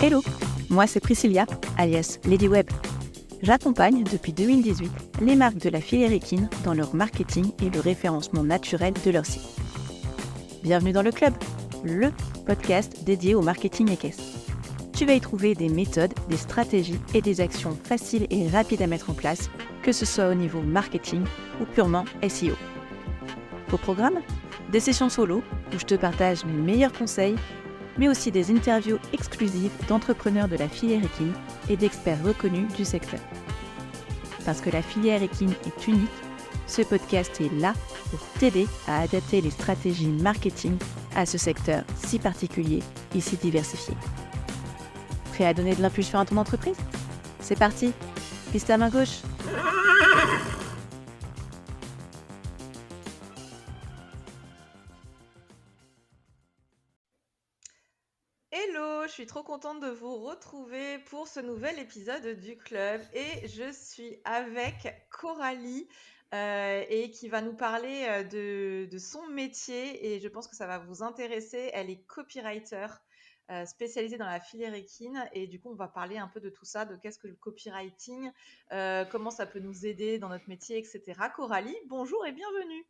Hello, moi c'est Priscilla, alias Lady Web. J'accompagne depuis 2018 les marques de la filière équine dans leur marketing et le référencement naturel de leur site. Bienvenue dans le club, le podcast dédié au marketing équestre. Tu vas y trouver des méthodes, des stratégies et des actions faciles et rapides à mettre en place, que ce soit au niveau marketing ou purement SEO. Au programme, des sessions solo où je te partage mes meilleurs conseils, mais aussi des interviews exclusives d'entrepreneurs de la filière équine et d'experts reconnus du secteur. Parce que la filière équine est unique, ce podcast est là pour t'aider à adapter les stratégies marketing à ce secteur si particulier et si diversifié. Prêt à donner de l'impulsion à ton entreprise ? C'est parti, piste à main gauche. Hello, je suis trop contente de vous retrouver pour ce nouvel épisode du club et je suis avec Coralie et qui va nous parler de son métier et je pense que ça va vous intéresser. Elle est copywriter spécialisée dans la filière équine et du coup on va parler un peu de tout ça, de qu'est-ce que le copywriting, comment ça peut nous aider dans notre métier, etc. Coralie, bonjour et bienvenue.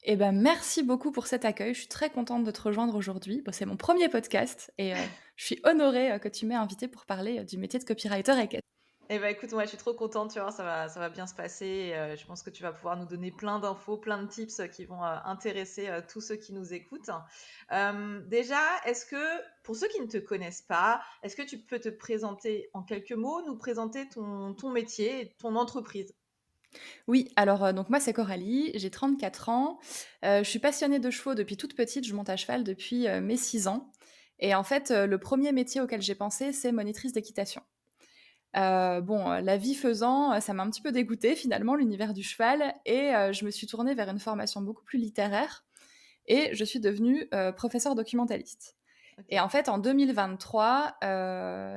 Eh ben, merci beaucoup pour cet accueil. Je suis très contente de te rejoindre aujourd'hui. Bon, c'est mon premier podcast et je suis honorée que tu m'aies invitée pour parler du métier de copywriter équestre. Eh ben écoute, moi je suis trop contente, tu vois, ça va bien se passer. Je pense que tu vas pouvoir nous donner plein d'infos, plein de tips qui vont intéresser tous ceux qui nous écoutent. Déjà, est-ce que, pour ceux qui ne te connaissent pas, est-ce que tu peux te présenter en quelques mots, nous présenter ton métier et ton entreprise? Oui, alors donc moi c'est Coralie, j'ai 34 ans, je suis passionnée de chevaux depuis toute petite, je monte à cheval depuis mes 6 ans et en fait, le premier métier auquel j'ai pensé, c'est monitrice d'équitation. Bon, la vie faisant, ça m'a un petit peu dégoûtée finalement l'univers du cheval et je me suis tournée vers une formation beaucoup plus littéraire et je suis devenue, professeure documentaliste. Et Ok. en fait, en 2023,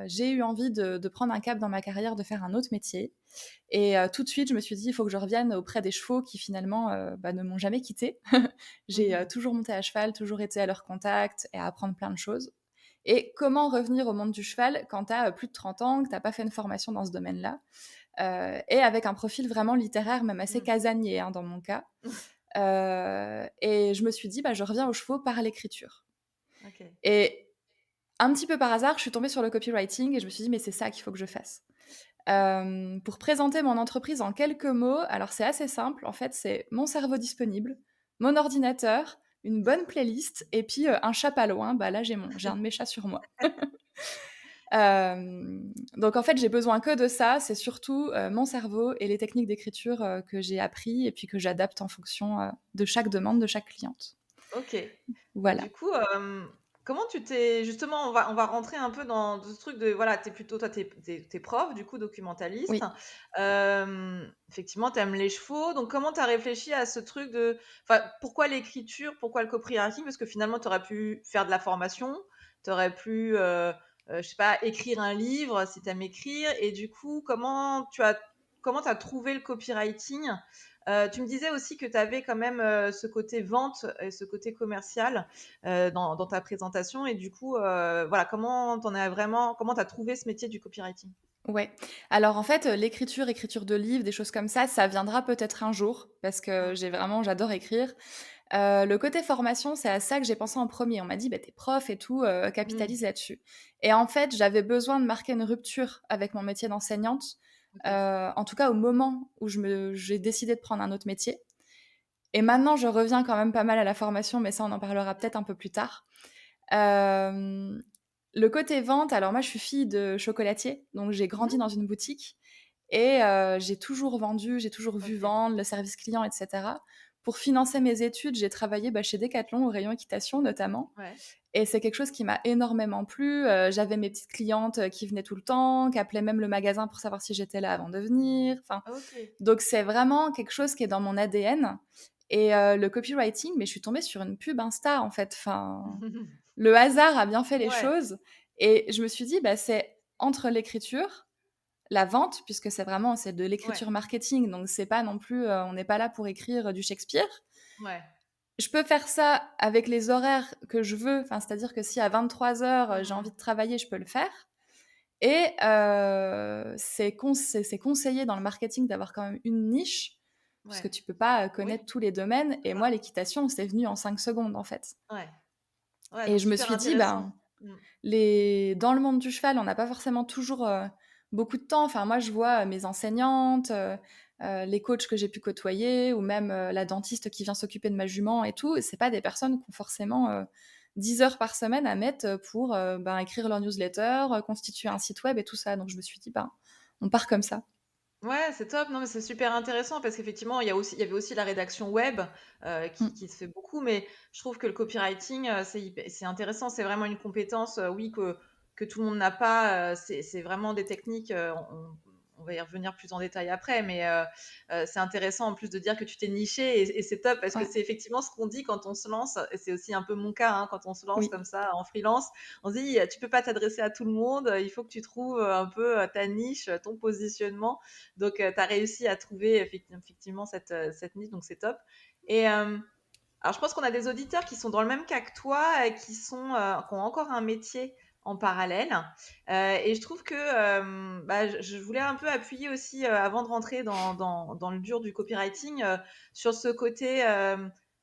j'ai eu envie de prendre un cap dans ma carrière, de faire un autre métier. Et tout de suite, je me suis dit: «Il faut que je revienne auprès des chevaux qui finalement, ne m'ont jamais quittée». J'ai, Mhm. toujours monté à cheval, toujours été à leur contact et à apprendre plein de choses. Et comment revenir au monde du cheval quand tu as, plus de 30 ans, que tu as pas fait une formation dans ce domaine-là? Et avec un profil vraiment littéraire, même assez Mhm. casanier, hein, dans mon cas. Et je me suis dit: «Bah, je reviens aux chevaux par l'écriture». Ok. Et un petit peu par hasard, je suis tombée sur le copywriting et je me suis dit: «Mais c'est ça qu'il faut que je fasse». Pour présenter mon entreprise en quelques mots, alors c'est assez simple, en fait, c'est mon cerveau disponible, mon ordinateur, une bonne playlist et puis, un chat pas loin. Bah, là, j'ai un de mes chats sur moi. Donc en fait, j'ai besoin que de ça. C'est surtout, mon cerveau et les techniques d'écriture, que j'ai appris et puis que j'adapte en fonction, de chaque demande de chaque cliente. Ok. Et Voilà. du coup, comment tu t'es justement, on va rentrer un peu dans ce truc de voilà, t'es plutôt toi, t'es prof, du coup, documentaliste. Oui. Effectivement, tu aimes les chevaux. Donc, comment tu as réfléchi à ce truc de, enfin, pourquoi l'écriture, pourquoi le copywriting? Parce que finalement, tu aurais pu faire de la formation, tu aurais pu, je sais pas, écrire un livre si tu aimes écrire. Et du coup, comment tu as trouvé le copywriting? Tu me disais aussi que tu avais quand même ce côté vente et ce côté commercial dans ta présentation. Et du coup, voilà, comment tu as trouvé ce métier du copywriting? Ouais. Alors en fait, écriture de livres, des choses comme ça viendra peut-être un jour parce que j'adore écrire. Le côté formation, c'est à ça que j'ai pensé en premier. On m'a dit: «Bah, tu prof et tout, Mm. capitalise là-dessus». Et en fait, j'avais besoin de marquer une rupture avec mon métier d'enseignante, Ok. en tout cas au moment où j'ai décidé de prendre un autre métier. Et maintenant, je reviens quand même pas mal à la formation, mais ça, on en parlera peut-être un peu plus tard. Hem, le côté vente, alors moi, je suis fille de chocolatier, donc j'ai grandi Mhm. dans une boutique et j'ai toujours vendu, j'ai toujours vu Ok. vendre, le service client et cetera. Pour financer mes études, j'ai travaillé, chez Decathlon au rayon équitation notamment Ouais. et c'est quelque chose qui m'a énormément plu. J'avais mes petites clientes, qui venaient tout le temps, qui appelaient même le magasin pour savoir si j'étais là avant de venir. Enfin, Ok. donc c'est vraiment quelque chose qui est dans mon ADN et le copywriting, mais je suis tombée sur une pub Insta en fait. Enfin, le hasard a bien fait les Ouais. choses et je me suis dit: «Bah, c'est entre l'écriture, la vente, puisque c'est de Ouais, l'écriture marketing, donc c'est pas non plus, on n'est pas là pour écrire du Shakespeare. ouais. Je peux faire ça avec les horaires que je veux, enfin, c'est-à-dire que si à 23h, j'ai envie Mmh. de travailler, je peux le faire. Et c'est conseillé dans le marketing d'avoir quand même une niche, puisque Ouais. tu peux pas Oui, connaître tous les domaines. c'est Et moi, ça. l'équitation, c'est venu en 5 secondes, en fait. Ouais. Ouais, Et donc je me super suis dit, intéressant. ben, Mmh. dans le monde du cheval, on n'a pas forcément toujours beaucoup de temps. Enfin, moi, je vois mes enseignantes, les coachs que j'ai pu côtoyer, ou même la dentiste qui vient s'occuper de ma jument et tout. Et c'est pas des personnes qui ont forcément 10 heures par semaine à mettre pour écrire leur newsletter, constituer un site web et tout ça. Donc, je me suis dit, ben, on part comme ça. Ouais, c'est top. Non, mais c'est super intéressant parce qu'effectivement, il y avait aussi la rédaction web Mm. qui se fait beaucoup, mais je trouve que le copywriting, c'est intéressant. C'est vraiment une compétence, oui, que tout le monde n'a pas. C'est vraiment des techniques. On va y revenir plus en détail après, mais c'est intéressant en plus de dire que tu t'es niché et c'est top parce que Ouais, c'est effectivement ce qu'on dit quand on se lance. Et c'est aussi un peu mon cas, hein, quand on se lance oui, comme ça en freelance. On se dit, tu peux pas t'adresser à tout le monde. Il faut que tu trouves un peu ta niche, ton positionnement. Donc, tu as réussi à trouver effectivement cette niche, donc c'est top. Et alors, je pense qu'on a des auditeurs qui sont dans le même cas que toi, qui ont encore un métier en parallèle. Et je trouve que je voulais un peu appuyer aussi, avant de rentrer dans le dur du copywriting, sur ce côté,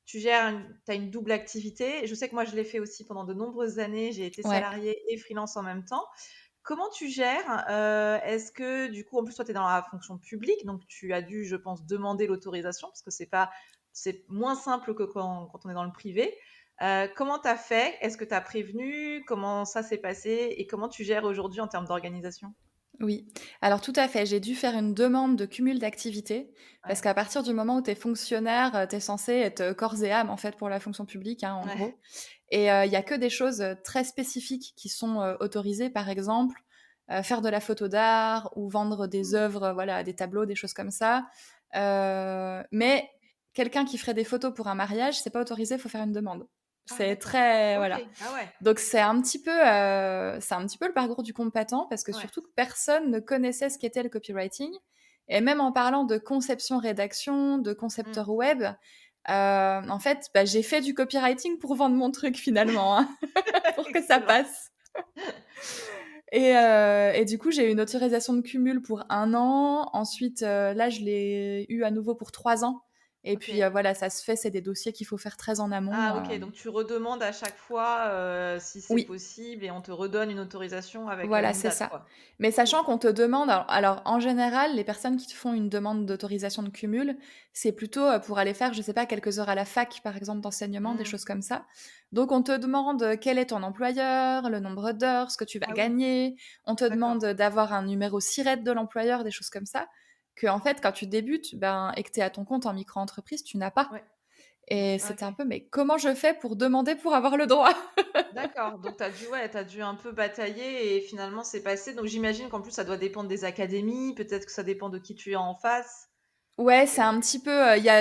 tu as une double activité. Je sais que moi, je l'ai fait aussi pendant de nombreuses années. J'ai été ouais. salariée et freelance en même temps. Comment tu gères? Est-ce que du coup, en plus, toi, tu es dans la fonction publique, donc tu as dû, je pense, demander l'autorisation parce que c'est moins simple que quand on est dans le privé. Comment tu as fait? Est-ce que tu as prévenu? Comment ça s'est passé? Et comment tu gères aujourd'hui en termes d'organisation? Oui, alors tout à fait. J'ai dû faire une demande de cumul d'activités parce Ouais, qu'à partir du moment où tu es fonctionnaire, tu es censé être corps et âme en fait pour la fonction publique, hein, en ouais. gros. Et il y a que des choses très spécifiques qui sont autorisées, par exemple, faire de la photo d'art ou vendre des Mmh. œuvres, voilà, des tableaux, des choses comme ça. Mais quelqu'un qui ferait des photos pour un mariage, c'est pas autorisé, il faut faire une demande. Ah C'est d'accord. très, OK. voilà. Ah ouais. Donc c'est un petit peu le parcours du combattant parce que Ouais. surtout que personne ne connaissait ce qu'était le copywriting. Et même en parlant de conception-rédaction, de Mmh. concepteur web, en fait, j'ai fait du copywriting pour vendre mon truc finalement, hein, pour que ça Excellent. passe. Et du coup, j'ai eu une autorisation de cumul pour 1 an. Ensuite, là, je l'ai eu à nouveau pour 3 ans. Et puis OK. voilà, ça se fait, c'est des dossiers qu'il faut faire très en amont. Ah OK, donc tu redemandes à chaque fois, si c'est Oui, possible et on te redonne une autorisation avec, voilà, une c'est date ça. quoi? Mais OK. sachant qu'on te demande, alors, en général, les personnes qui te font une demande d'autorisation de cumul, c'est plutôt pour aller faire, je sais pas, quelques heures à la fac, par exemple, d'enseignement, des Mmh. choses comme ça. Donc, on te demande quel est ton employeur, le nombre d'heures, ce que tu vas Ah oui, gagner. On te d'accord. demande d'avoir un numéro SIRET de l'employeur, des choses comme ça. Que, en fait, quand tu débutes, et que tu es à ton compte en micro-entreprise, tu n'as pas. Ouais. Et Ah c'était un OK. peu, mais comment je fais pour demander pour avoir le droit? D'accord, donc tu as dû un peu batailler et finalement c'est passé. Donc j'imagine qu'en plus ça doit dépendre des académies, peut-être que ça dépend de qui tu es en face. Ouais, c'est Et un petit peu,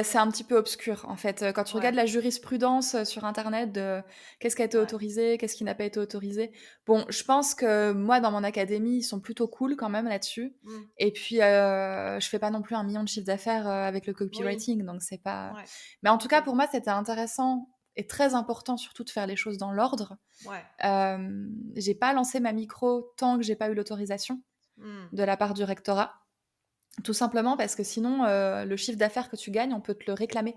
c'est un petit peu obscur, en fait. Quand tu regardes ouais, la jurisprudence, sur internet de qu'est-ce qui a été ouais. autorisé, qu'est-ce qui n'a pas été autorisé. Bon, je pense que moi, dans mon académie, ils sont plutôt cool quand même là-dessus. Mmh. Et puis, je fais pas non plus 1 million de chiffre d'affaires, avec le Oui, copywriting, donc c'est pas ouais. mais en tout OK. cas, pour moi, c'était intéressant et très important surtout de faire les choses dans l'ordre. Ouais. J'ai pas lancé ma micro tant que j'ai pas eu l'autorisation Mmh. de la part du rectorat. Tout simplement parce que sinon, le chiffre d'affaires que tu gagnes, on peut te le réclamer.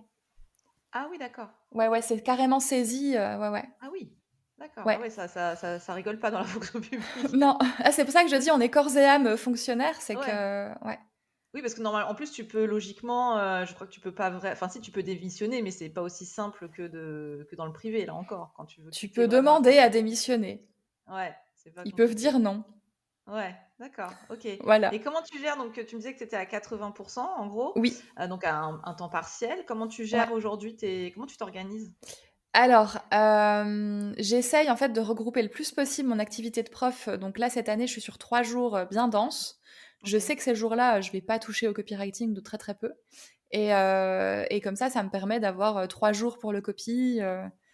Ah oui, d'accord. Ouais, OK. ouais, c'est carrément saisi, ouais, ouais. Ah oui, d'accord. Ah Ouais. ouais, ça rigole pas dans la fonction publique. Non, ah, c'est pour ça que je dis on est corps et âme, fonctionnaire, c'est Ouais. que ouais. Oui, parce que normalement, en plus, tu peux logiquement, je crois que tu peux pas enfin si, tu peux démissionner, mais c'est pas aussi simple que dans le privé, là encore, quand tu veux Tu quitter peux vraiment la demander fonction à publique. démissionner. Ouais, c'est pas Ils peuvent compliqué. dire non. Ouais, d'accord, OK. Et Voilà. comment tu gères donc, tu me disais que tu étais à 80 en gros, Oui, donc à un temps partiel. Comment tu ouais. gères aujourd'hui tes comment tu t'organises? Alors, j'essaye en fait de regrouper le plus possible mon activité de prof, donc là, cette année, je suis sur 3 jours, bien denses. Je sais OK. que ces jours-là, je vais pas toucher au copywriting de très, très peu et comme ça me permet d'avoir, 3 jours pour le copy,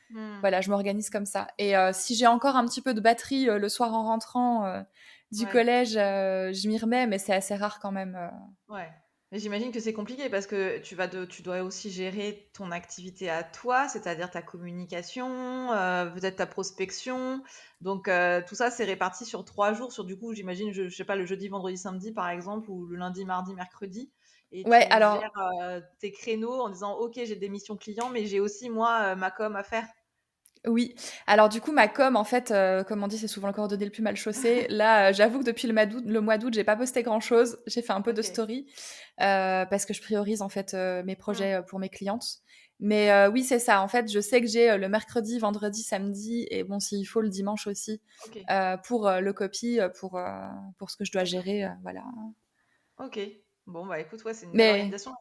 Mmh. voilà, je m'organise comme ça et si j'ai encore un petit peu de batterie, le soir en rentrant, du Ouais. collège, je m'y remets, mais c'est assez rare quand même. Ouais. Mais j'imagine que c'est compliqué parce que tu dois aussi gérer ton activité à toi, c'est-à-dire ta communication, peut-être ta prospection. Donc, tout ça, c'est réparti sur 3 jours. Sur du coup, j'imagine, je sais pas, le jeudi, vendredi, samedi, par exemple, ou le lundi, mardi, mercredi. Et Ouais, tu alors gères tes créneaux en disant, OK, j'ai des missions clients, mais j'ai aussi, moi, ma com à faire. oui. Alors du coup, ma com, en fait, comme on dit, c'est souvent le cordonnier le plus mal chaussé. Là, j'avoue que depuis le mois d'août, j'ai pas posté grand-chose. J'ai fait un peu de OK. story, parce que je priorise, en fait, mes Hmm. projets, pour mes clientes. Mais oui, c'est ça. En fait, je sais que j'ai, le mercredi, vendredi, samedi et bon, s'il faut, le dimanche aussi, OK. pour, le copy, pour ce que je dois D'accord. gérer, voilà. OK. Bon, bah écoute, ouais, c'est une belle Mais organisation.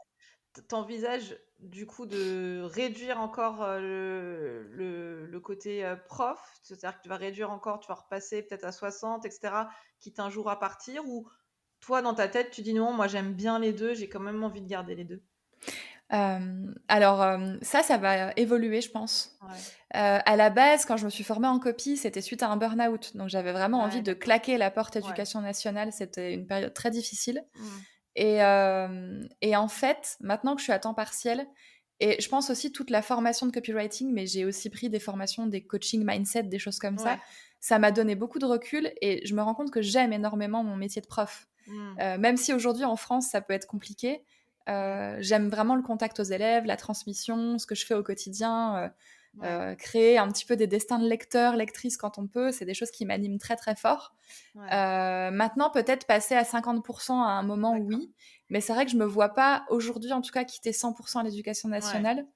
T'envisages du coup de réduire encore le côté prof, c'est-à-dire que tu vas réduire encore, tu vas repasser peut-être à 60, etc., quitte un jour à partir, ou toi dans ta tête tu dis non, moi j'aime bien les deux, j'ai quand même envie de garder les deux. alors, ça va évoluer, je pense. Ouais, À la base, quand je me suis formée en copie, c'était suite à un burn-out. Donc j'avais vraiment envie ouais, de d'accord. claquer la porte Ouais. éducation nationale. C'était une période très difficile. Mm. Et en fait, maintenant que je suis à temps partiel, et je pense aussi toute la formation de copywriting, mais j'ai aussi pris des formations, des coaching mindset, des choses comme Ouais. ça m'a donné beaucoup de recul et je me rends compte que j'aime énormément mon métier de prof. Mm. Même si aujourd'hui en France, ça peut être compliqué, Ouais. j'aime vraiment le contact aux élèves, la transmission, ce que je fais au quotidien, Ouais. créer un petit peu des destins de lecteurs, lectrices quand on peut, c'est des choses qui m'animent très très fort. Ouais. Maintenant, peut-être passer à 50% à un moment, D'accord. oui, mais c'est vrai que je me vois pas aujourd'hui, en tout cas, quitter 100% à l'éducation Ouais. nationale.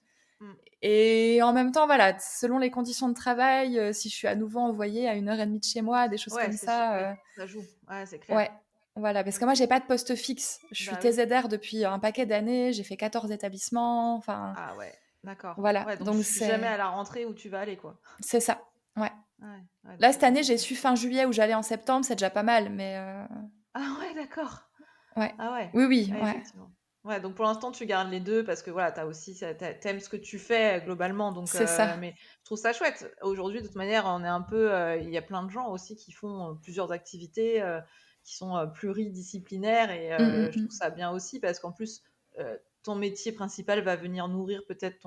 Mm. Et en même temps, voilà, selon les conditions de travail, si je suis à nouveau envoyée à 1 heure et demie de chez moi, des choses Ouais, comme c'est sûr. Oui, ça, ça joue. Ouais, c'est clair. ouais, voilà, parce Mm. que moi, j'ai pas de poste fixe. Je suis Bah oui. TZR depuis un paquet d'années, j'ai fait 14 établissements, enfin, Ah ouais, d'accord. voilà, Ouais, donc tu donc sais jamais à la rentrée où tu vas aller, quoi. c'est ça, ouais. Ouais, ouais, donc Là, c'est cette année, j'ai compliqué. su fin juillet où j'allais en septembre, c'est déjà pas mal, mais Ah ouais, d'accord. ouais. Ah ouais, Oui, oui, ouais, ouais, effectivement. Ouais, donc pour l'instant, tu gardes les 2 parce que voilà, t'as aussi tu ce que tu fais, globalement, donc c'est ça. mais je trouve ça chouette. Aujourd'hui, de toute manière, on est un peu, il y a plein de gens aussi qui font, plusieurs activités, qui sont, pluridisciplinaires, et Mmh, mmh, je trouve mmh. ça bien aussi parce qu'en plus, ton métier principal va venir nourrir peut-être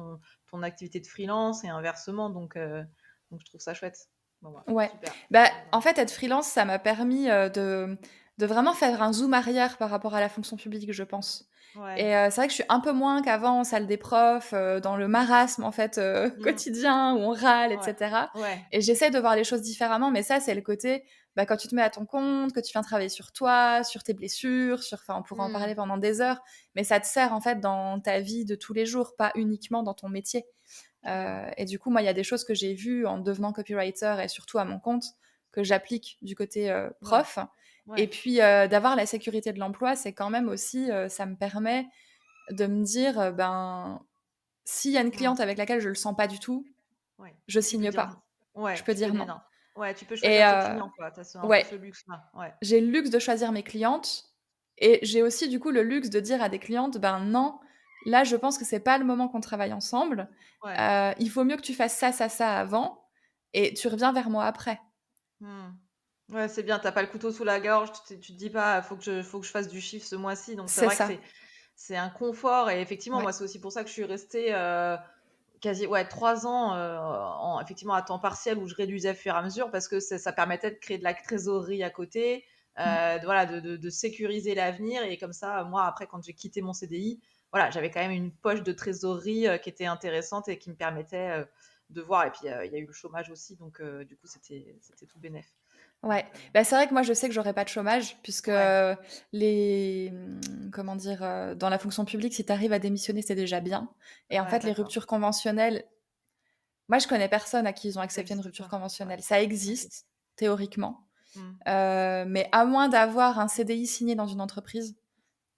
ton activité de freelance et inversement, donc je trouve ça chouette. Bon, bah, Ouais. super. Bah, Bon, en bah, fait, être freelance, ça m'a permis, de vraiment faire un zoom arrière par rapport à la fonction publique, je pense. ouais. Et c'est vrai que je suis un peu moins qu'avant en salle des profs, dans le marasme, en fait, Mmh. quotidien où on râle et Ouais. cetera. Ouais. Et j'essaie de voir les choses différemment, mais ça, c'est le côté, bah, quand tu te mets à ton compte, que tu viens travailler sur toi, sur tes blessures, enfin, on pourrait en Mmh. parler pendant des heures, mais ça te sert, en fait, dans ta vie de tous les jours, pas uniquement dans ton métier. D'accord. Et du coup, moi, il y a des choses que j'ai vues en devenant copywriter et surtout à mon compte que j'applique du côté Ouais. prof. Et Ouais. puis, d'avoir la sécurité de l'emploi, c'est quand même aussi, ça me permet de me dire, ben, s'il y a une Mmh. cliente avec laquelle je le sens pas du tout, Ouais. je Tu peux signe dire non. pas. Je Ouais, peux tu peux dire dire non. non. Ouais, tu peux Et choisir tes clients, quoi. Tu as un peu ouais, ce luxe-là. Ouais. j'ai le luxe de choisir mes clientes et j'ai aussi du coup le luxe de dire à des clientes, ben non, là je pense que c'est pas le moment qu'on travaille ensemble. Ouais. Il faut mieux que tu fasses ça, ça, ça avant et tu reviens vers moi après. Mmh. Ouais, c'est bien, tu pas le couteau sous la gorge, tu te dis pas: faut que je fasse du chiffre ce mois-ci», donc c'est C'est vrai que ça. c'est un confort, et effectivement, Ouais. moi, c'est aussi pour ça que je suis restée, quasi, ouais, 3 ans, effectivement à temps partiel, où je réduisais au fur et à mesure parce que ça permettait de créer de la trésorerie à côté, Mmh. voilà, de sécuriser l'avenir, et comme ça, moi, après, quand j'ai quitté mon CDI, voilà, j'avais quand même une poche de trésorerie, qui était intéressante et qui me permettait, de voir, et puis, il y a eu le chômage aussi, donc du coup, c'était tout bénef. Donc Ouais. Bah, c'est vrai que moi, je sais que j'aurai pas de chômage puisque, ouais, comment dire? Dans la fonction publique, si tu arrives à démissionner, c'est déjà bien et en ouais, fait, les d'accord. ruptures conventionnelles, moi, je connais personne à qui ils ont Ça accepté une existe rupture pas. Ouais. conventionnelle. Ça OK. existe, théoriquement, Mmh. mais à moins d'avoir un CDI signé dans une entreprise,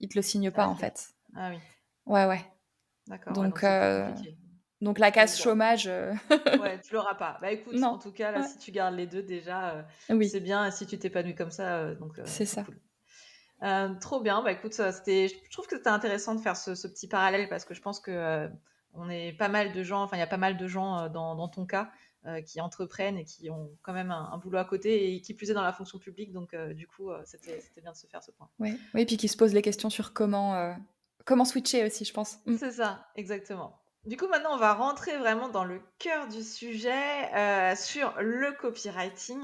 ils te le signent C'est pas, vrai en que fait. ah oui, Ouais, ouais. d'accord, ouais, donc Donc c'est plus heu, compliqué. donc la Bon, case bah, chômage, ouais, tu l'auras pas. Bah, écoute, en non. tout cas, là, Ouais. si tu gardes les 2 déjà, c'est Oui, bien, et si tu t'épanouis comme ça, donc c'est c'est ça. cool. Trop bien, bah, écoute, je trouve que c'était intéressant de faire ce petit parallèle parce que je pense que, on est pas mal de gens, enfin, il y a pas mal de gens, dans ton cas, qui entreprennent et qui ont quand même un boulot à côté et qui plus est dans la fonction publique. Donc, du coup, c'était bien de se faire ce point. Ouais. Oui, puis qui se posent les questions sur comment switcher aussi, je pense. C'est ça, exactement. Du coup, maintenant, on va rentrer vraiment dans le cœur du sujet sur le copywriting.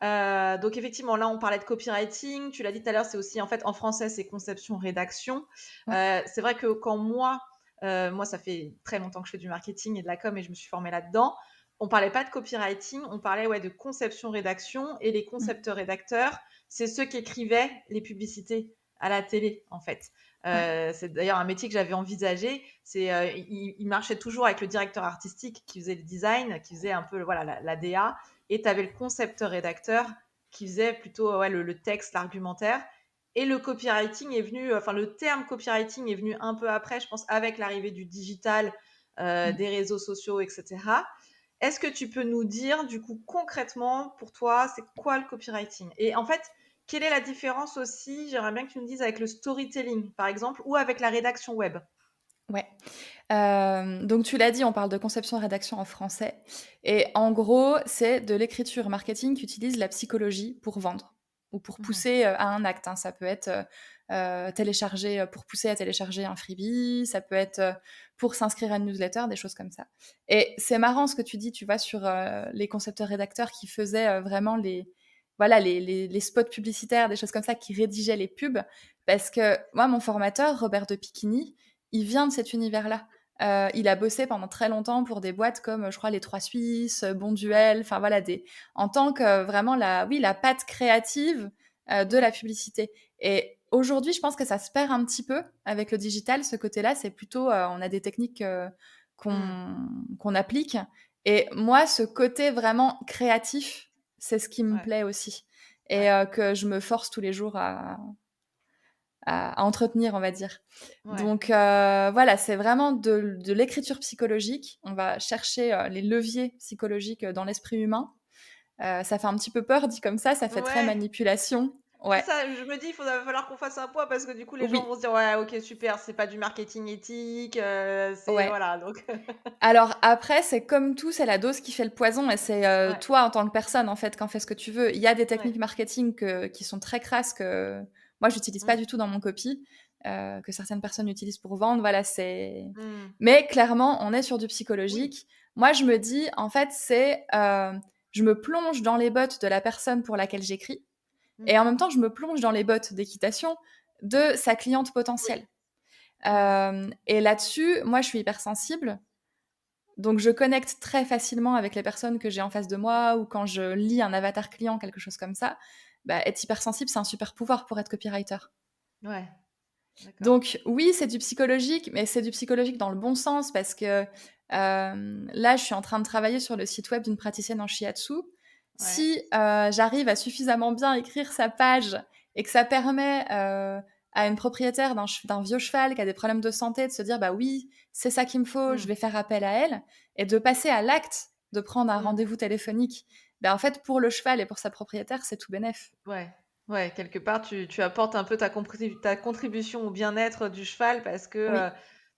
Donc, effectivement, là, on parlait de copywriting. Tu l'as dit tout à l'heure, c'est aussi, en fait, en français, c'est conception-rédaction. Ouais. C'est vrai que quand moi, ça fait très longtemps que je fais du marketing et de la com et je me suis formée là-dedans. On parlait pas de copywriting, on parlait de conception-rédaction. Et les Mm. concepteurs-rédacteurs, c'est ceux qui écrivaient les publicités à la télé, en fait. Ouais. C'est d'ailleurs un métier que j'avais envisagé. Il marchait toujours avec le directeur artistique qui faisait le design, qui faisait un peu voilà, la DA, et tu avais le concepteur-rédacteur qui faisait plutôt le texte, l'argumentaire. Et le copywriting est venu, enfin le terme copywriting est venu un peu après, je pense, avec l'arrivée du digital, Mm. des réseaux sociaux, etc. Est-ce que tu peux nous dire, du coup, concrètement, pour toi, c'est quoi le copywriting? Et en fait, quelle est la différence aussi, j'aimerais bien que tu nous dises, avec le storytelling, par exemple, ou avec la rédaction web? Ouais. Donc tu l'as dit, on parle de conception-rédaction en français. Et en gros, c'est de l'écriture marketing qui utilise la psychologie pour vendre ou pour Mhm. pousser à un acte, hein. Ça peut être télécharger, pour pousser à télécharger un freebie, ça peut être pour s'inscrire à une newsletter, des choses comme ça. Et c'est marrant ce que tu dis, tu vois, sur les concepteurs-rédacteurs qui faisaient vraiment voilà, les spots publicitaires, des choses comme ça, qui rédigeaient les pubs. Parce que moi, mon formateur, Robert de Piquigny, il vient de cet univers-là. Il a bossé pendant très longtemps pour des boîtes comme, je crois, Les Trois Suisses, Ouais. Bonduel, enfin voilà, en tant que vraiment la patte créative de Mm. la publicité. Et aujourd'hui, je pense que ça se perd un petit peu avec le digital. Ce côté-là, c'est plutôt, on a des techniques Mm. qu'on applique. Et moi, ce côté vraiment créatif, c'est ce qui me Ouais. plaît aussi. Et Ouais. que je me force tous les jours à entretenir, on va dire. Ouais. Donc voilà, c'est vraiment de l'écriture psychologique. On va chercher les leviers psychologiques dans l'esprit humain. Ça fait un petit peu peur dit comme ça fait très Ouais. manipulation. C'est Ouais, ça, je me dis, va falloir qu'on fasse un point parce que du coup, les gens oui, vont se dire, ouais, ok, super, c'est pas du marketing éthique, c'est ouais. voilà, donc. Alors après, c'est comme tout, c'est la dose qui fait le poison et c'est Ouais. toi en tant que personne en fait qu'en fais ce que tu veux. Il y a des Ouais. techniques marketing qui sont très crasses que moi j'utilise pas Mm. du tout dans mon copy, que certaines personnes utilisent pour vendre. Voilà, c'est. Mm. Mais clairement, on est sur du Oui. psychologique. Moi, je me dis en fait, je me plonge dans les bottes de la personne pour laquelle j'écris et en Mhm. même temps, je me plonge dans les bottes d'équitation de sa cliente Oui. potentielle. Mm. Et là-dessus, moi, je suis hypersensible. Donc, je connecte très facilement avec les personnes que j'ai en face de moi ou quand je lis un avatar client, quelque chose comme ça. Bah, être hypersensible, c'est un super pouvoir pour être copywriter. Ouais. D'accord. Donc, oui, c'est du psychologique, mais c'est du psychologique dans le bon sens parce que là, je suis en train de travailler sur le site web d'une praticienne en shiatsu. Ouais. Si j'arrive à suffisamment bien écrire sa page et que ça permet à une propriétaire d'un vieux cheval qui a des problèmes de santé de se dire bah oui, c'est ça qu'il me faut, je Mm. vais faire appel à elle et de passer à l'acte de prendre un Mm. rendez-vous téléphonique, ben en fait pour le cheval et pour sa propriétaire c'est tout bénef. Ouais. Ouais, quelque part, tu apportes un peu ta contribution au bien-être du cheval parce que Oui,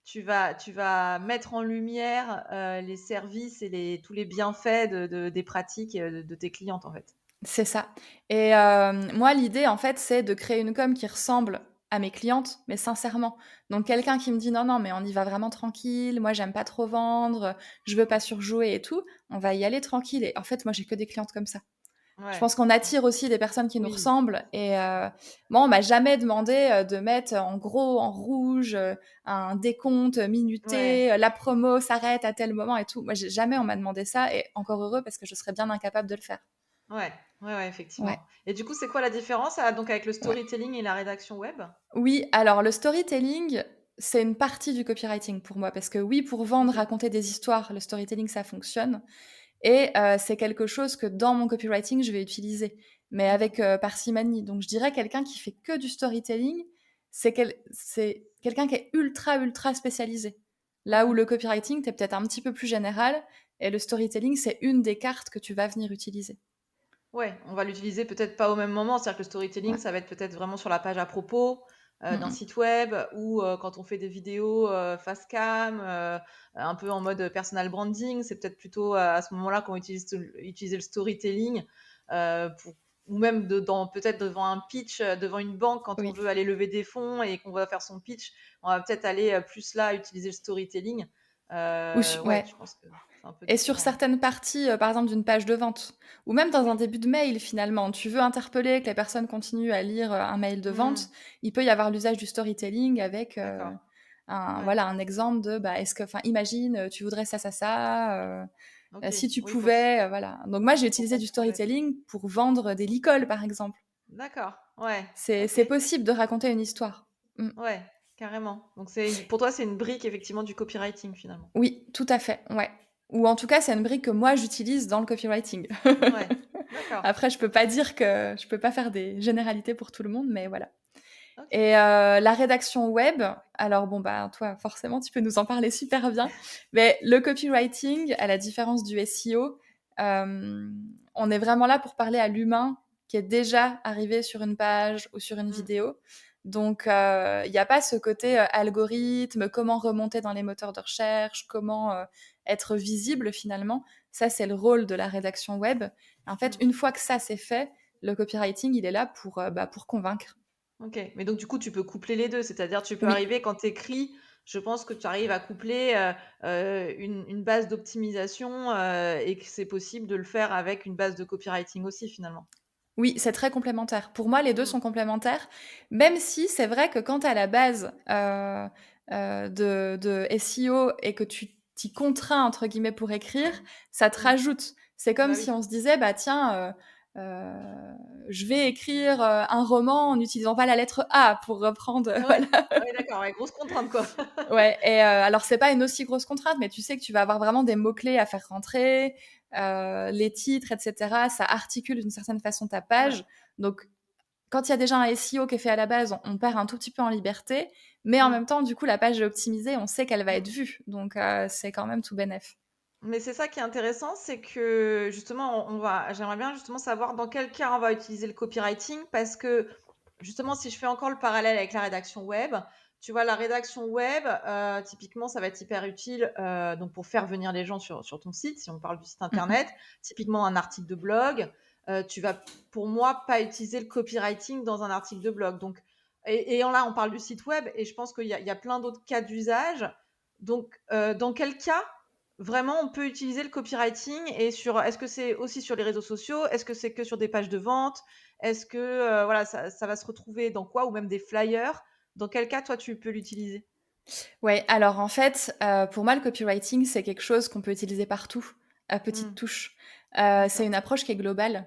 tu vas mettre en lumière les services et tous les bienfaits des pratiques de tes clientes, en fait. c'est ça. Et moi, l'idée, en fait, c'est de créer une com qui ressemble à mes clientes, mais sincèrement. Donc, quelqu'un qui me dit non, non, mais on y va vraiment tranquille, moi, j'aime pas trop vendre, je veux pas surjouer et tout, on va y aller tranquille. Et en fait, moi, j'ai que des clientes comme ça. Je Ouais. pense qu'on attire aussi des personnes qui nous Oui. ressemblent. Et moi, on m'a jamais demandé de mettre en gros, en rouge, un décompte Ouais. minuté, la promo s'arrête à tel moment et tout. Moi, jamais on m'a demandé ça. Et encore heureux parce que je serais bien incapable de le faire. Ouais. Ouais, ouais, Ouais, effectivement. Et du coup, c'est quoi la différence donc avec le ouais. storytelling et la rédaction web? Oui, alors le storytelling, c'est une partie du copywriting pour moi, parce que oui, pour vendre, Ok. raconter des histoires, le storytelling, ça fonctionne. Et c'est quelque chose que dans mon copywriting, je vais utiliser, mais Mhm. avec parcimonie. Donc je dirais quelqu'un qui fait que du storytelling, c'est quelqu'un qui est ultra, ultra spécialisé. Là où Mhm. le copywriting, tu es peut-être un petit peu plus général, et le storytelling, c'est une des cartes que tu vas venir utiliser. Ouais, on va l'utiliser peut-être pas au même moment. C'est-à-dire que le storytelling, Ouais. ça va être peut-être vraiment sur la page à propos. d'un Mmh. site web ou quand on fait des vidéos face cam, un peu en mode personal branding, c'est peut-être plutôt à ce moment-là qu'on utilise utiliser le storytelling pour ou même peut-être devant un pitch, devant une banque quand on Oui. veut aller lever des fonds et qu'on va faire son pitch, on va peut-être aller plus là utiliser le storytelling. Ouais, Ouais. je pense que c'est un peu Et sur différent. certaines parties, par exemple d'une page de vente ou même dans un début de mail finalement, tu veux interpeller que les personnes continuent à lire, un mail de Mmh. vente, il peut y avoir l'usage du storytelling avec, D'accord. un Ouais. voilà, un exemple de, bah, est-ce que enfin imagine, tu voudrais ça, ça, ça, OK. si tu Oui, pour que pouvais, voilà. Donc moi j'ai pour utilisé qu'on du se projette. storytelling pour vendre des licols par exemple. D'accord. Ouais. C'est OK. possible de raconter une histoire. Mmh. Ouais, carrément. Donc pour toi, c'est une brique effectivement du copywriting finalement. Oui, tout à fait, ouais. Ou en tout cas, c'est une brique que moi j'utilise dans le copywriting. Ouais, d'accord. Après, je peux pas faire des généralités pour tout le monde, mais voilà. OK. Et la rédaction web, alors bon, bah, toi, forcément, tu peux nous en parler super bien. Mais le copywriting, à la différence du SEO, on est vraiment là pour parler à l'humain qui est déjà arrivé sur une page ou sur une Mmh. vidéo. Donc, il n'y a pas ce côté algorithme, comment remonter dans les moteurs de recherche, comment être visible finalement. Ça, c'est le rôle de la rédaction web. En fait, Mmh. une fois que ça c'est fait, le copywriting, il est là pour convaincre. OK. Mais donc du coup, tu peux coupler les 2, c'est-à-dire tu peux Oui, arriver quand tu écris, je pense que tu arrives à coupler, une base d'optimisation, et que c'est possible de le faire avec une base de copywriting aussi finalement? oui, c'est très complémentaire. Pour moi, les 2 Mmh. sont complémentaires, même si c'est vrai que quand tu as la base, de SEO et que tu t'y «contrains» entre guillemets pour écrire, ça te Mmh. rajoute. C'est comme Bah si oui. on se disait: «Bah tiens, je vais écrire, un roman en n'utilisant pas la lettre A», pour reprendre, Ouais. voilà. Ah oui, d'accord, ouais, grosse contrainte quoi. Ouais et alors c'est pas une aussi grosse contrainte, mais tu sais que tu vas avoir vraiment des mots-clés à faire rentrer, les titres et cetera. Ça articule d'une certaine façon ta Ouais. page. Donc quand il y a déjà un SEO qui est fait à la base, on perd un tout petit peu en liberté, mais en Mmh. même temps, du coup, la page est optimisée, on sait qu'elle va être Mmh. vue. Donc c'est quand même tout bénef. Mais c'est ça qui est intéressant, c'est que justement, j'aimerais bien justement savoir dans quel cas on va utiliser le copywriting parce que justement, si je fais encore le parallèle avec la rédaction web, tu vois, la rédaction web, typiquement, ça va être hyper utile donc pour faire venir les gens sur ton site, si on parle du site Mmh mh. internet, typiquement un article de blog, tu vas, pour moi, pas utiliser le copywriting dans un article de blog. Donc, et là, on parle du site web et je pense qu'il y a plein d'autres cas d'usage. Donc, dans quel cas vraiment, on peut utiliser le copywriting est-ce que c'est aussi sur les réseaux sociaux? Est-ce que c'est que sur des pages de vente? Est-ce que, voilà, ça va se retrouver dans quoi? Ou même des flyers? Dans quel cas, toi, tu peux l'utiliser? Ouais, alors en fait, pour moi, le copywriting, c'est quelque chose qu'on peut utiliser partout, à petites Mmh, touches. C'est d'accord. une approche qui est globale.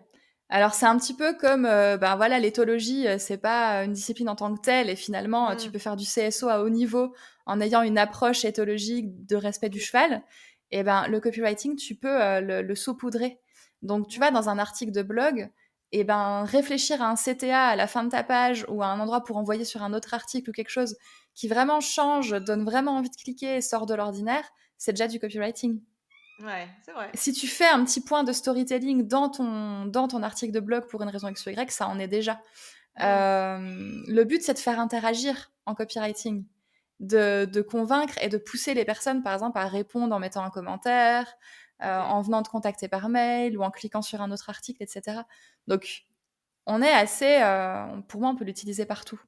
Alors c'est un petit peu comme, ben, voilà, l'éthologie, c'est pas une discipline en tant que telle et finalement, tu Mmh, peux faire du CSO à haut niveau en ayant une approche éthologique de respect du OK. cheval. Et ben, le copywriting, tu peux, le saupoudrer. Donc tu vas dans D'accord. un article de blog et ben, réfléchir à un CTA à la fin de ta page ou à un endroit pour envoyer sur un autre article ou quelque chose qui vraiment change, donne vraiment envie de cliquer et sort de l'ordinaire, c'est déjà du copywriting. Ouais, c'est vrai. Si tu fais un petit point de storytelling dans ton article de blog pour une raison X ou Y, ça en est déjà. Mmh, Le but, c'est de faire interagir en copywriting, de convaincre et de pousser les personnes, par exemple, à répondre en mettant un commentaire, OK. en venant te contacter par mail ou en cliquant sur un autre article, etc. Donc, on est assez, pour moi, on peut l'utiliser partout.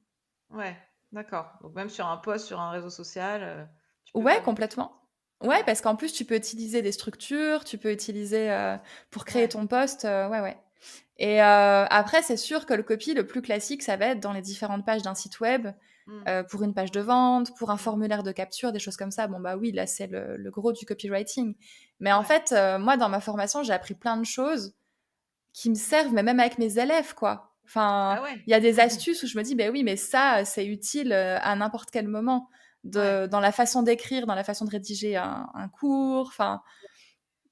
Ouais, d'accord. Donc même sur un post sur un réseau social, tu peux Ouais, faire du complètement. copywriting? Ouais, Ouais. parce qu'en plus, tu peux utiliser des structures, tu peux utiliser, pour créer Ouais. ton post, ouais, ouais. Et après, c'est sûr que le copy, le plus classique, ça va être dans les différentes pages d'un site web, Mmh, pour une page de vente, pour un mmh. formulaire de capture, des choses comme ça. Bon, bah oui, là, c'est le gros du copywriting. Mais en Ouais. fait, moi, dans ma formation, j'ai appris plein de choses qui me servent, mais même avec mes élèves, quoi. Enfin, Ah ouais? il y a des astuces où je me dis: ben oui, mais ça, c'est utile, à n'importe quel moment Ouais. dans la façon d'écrire, dans la façon de rédiger un cours, enfin,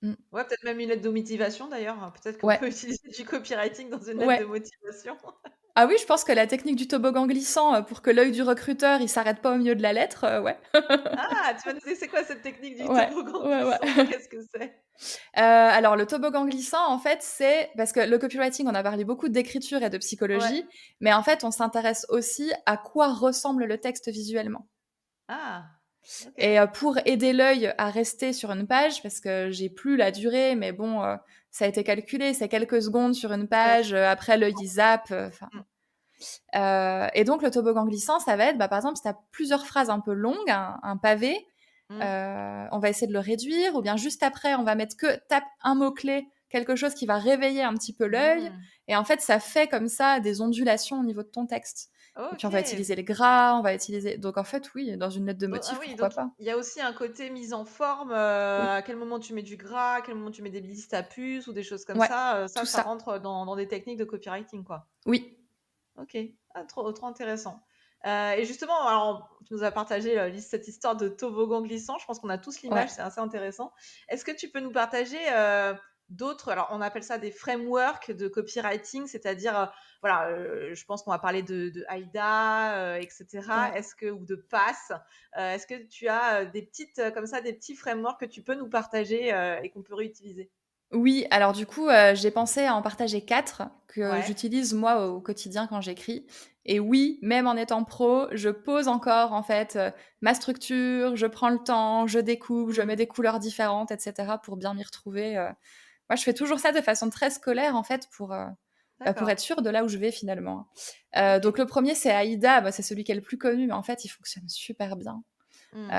Mmh. Ouais, peut-être même une lettre de motivation d'ailleurs, hein. Peut-être qu'on Ouais, peut utiliser du copywriting dans une lettre de ouais. motivation. Ah oui, je pense que la technique du toboggan glissant, pour que l'œil du recruteur, il s'arrête pas au milieu de la lettre, ouais. Ah! Tu vas nous dire c'est quoi cette technique du Ouais, toboggan ouais, ouais. glissant? Qu'est-ce que c'est? Alors le toboggan glissant, en fait, c'est parce que le copywriting, on a parlé beaucoup d'écriture et de Ouais. psychologie, mais en fait, on s'intéresse aussi à quoi ressemble le texte visuellement. Ah! Et OK. pour aider l'œil à rester sur une page, parce que j'ai plus la durée, mais bon, ça a été calculé, c'est quelques secondes sur une Ouais. page, après l'œil il zappe, enfin. Mmh. Et donc le toboggan glissant, ça va être, bah, par exemple, si tu as plusieurs phrases un peu longues, un pavé, Mmh. on va essayer de le réduire, ou bien juste après, on va mettre que tape un mot-clé, quelque chose qui va réveiller un petit peu l'œil, Mmh. et en fait, ça fait comme ça des ondulations au niveau de ton texte. Et puis on va OK. utiliser les gras, on va utiliser. Donc en fait, oui, dans une lettre de Ah motif, oui, pourquoi donc pas. il y a aussi un côté mise en forme, Oui, à quel moment tu mets du gras, à quel moment tu mets des listes à puces ou des choses comme ouais, ça, tout ça ça. rentre dans des techniques de copywriting, quoi? Oui, OK. Ah, trop intéressant. Et justement, alors, tu nous as partagé, cette histoire de toboggan glissant. Je pense qu'on a tous ouais. l'image, c'est assez intéressant. Est-ce que tu peux nous partager, d'autres alors on appelle ça des frameworks de copywriting, c'est-à-dire, voilà, je pense qu'on va parler de AIDA, et cetera. Ouais. Est-ce que ou de PASS. Est-ce que tu as, des petites, comme ça, des petits frameworks que tu peux nous partager, et qu'on peut réutiliser? Oui, alors du coup, j'ai pensé à en partager 4 que Ouais. j'utilise moi au quotidien quand j'écris. Et oui, même en étant pro, je pose encore en fait, ma structure, je prends le temps, je découpe, je Mmh. mets des couleurs différentes et cetera pour bien m'y retrouver. Moi, je fais toujours ça de façon très scolaire en fait pour D'accord. être sûre de là où je vais finalement. Donc OK. le premier c'est AIDA, bah, c'est celui qui est le plus connu, mais en fait, il fonctionne super bien. Mmh.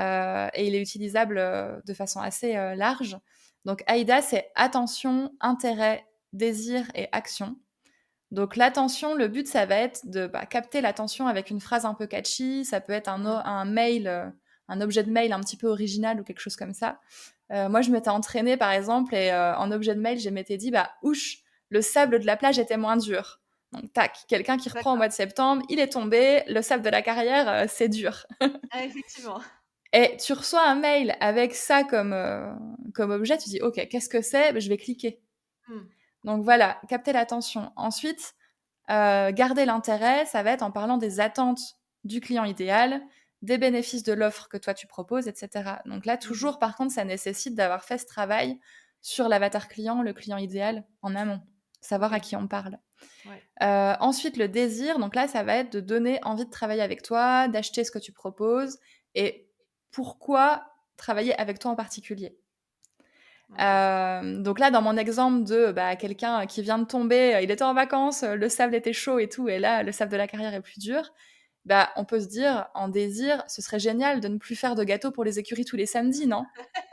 Et il est utilisable de façon assez large. Donc AIDA, c'est attention, intérêt, désir et action. Donc l'attention, le but, ça va être de capter l'attention avec une phrase un peu catchy. Ça peut être Mmh. un mail, un objet de mail un petit peu original ou quelque chose comme ça. Moi, je m'étais entraînée, par exemple, et en objet de mail, je m'étais dit, ouch, le sable de la plage était moins dur. Donc, tac, quelqu'un qui reprend au D'accord. mois de septembre, il est tombé, le sable de la carrière, c'est dur. Ah effectivement. Et tu reçois un mail avec ça comme objet, tu dis: «OK, qu'est-ce que c'est?» Je vais cliquer. Mmh. Donc voilà, capter l'attention. Ensuite, garder l'intérêt, ça va être en parlant des attentes du client idéal, des bénéfices de l'offre que toi tu proposes et cetera. Donc là, Mmh. toujours par contre, ça nécessite d'avoir fait ce travail sur l'avatar client, le client idéal en amont, savoir à OK. qui on parle. Ouais. Ensuite, le désir, donc là, ça va être de donner envie de travailler avec toi, d'acheter ce que tu proposes et pourquoi travailler avec toi en particulier. OK. Donc là, dans mon exemple de, quelqu'un qui vient de tomber, il était en vacances, le sable était chaud et tout et là, le sable de la carrière est plus dur. On peut se dire en désir: «Ce serait génial de ne plus faire de gâteaux pour les écuries tous les samedis, non?»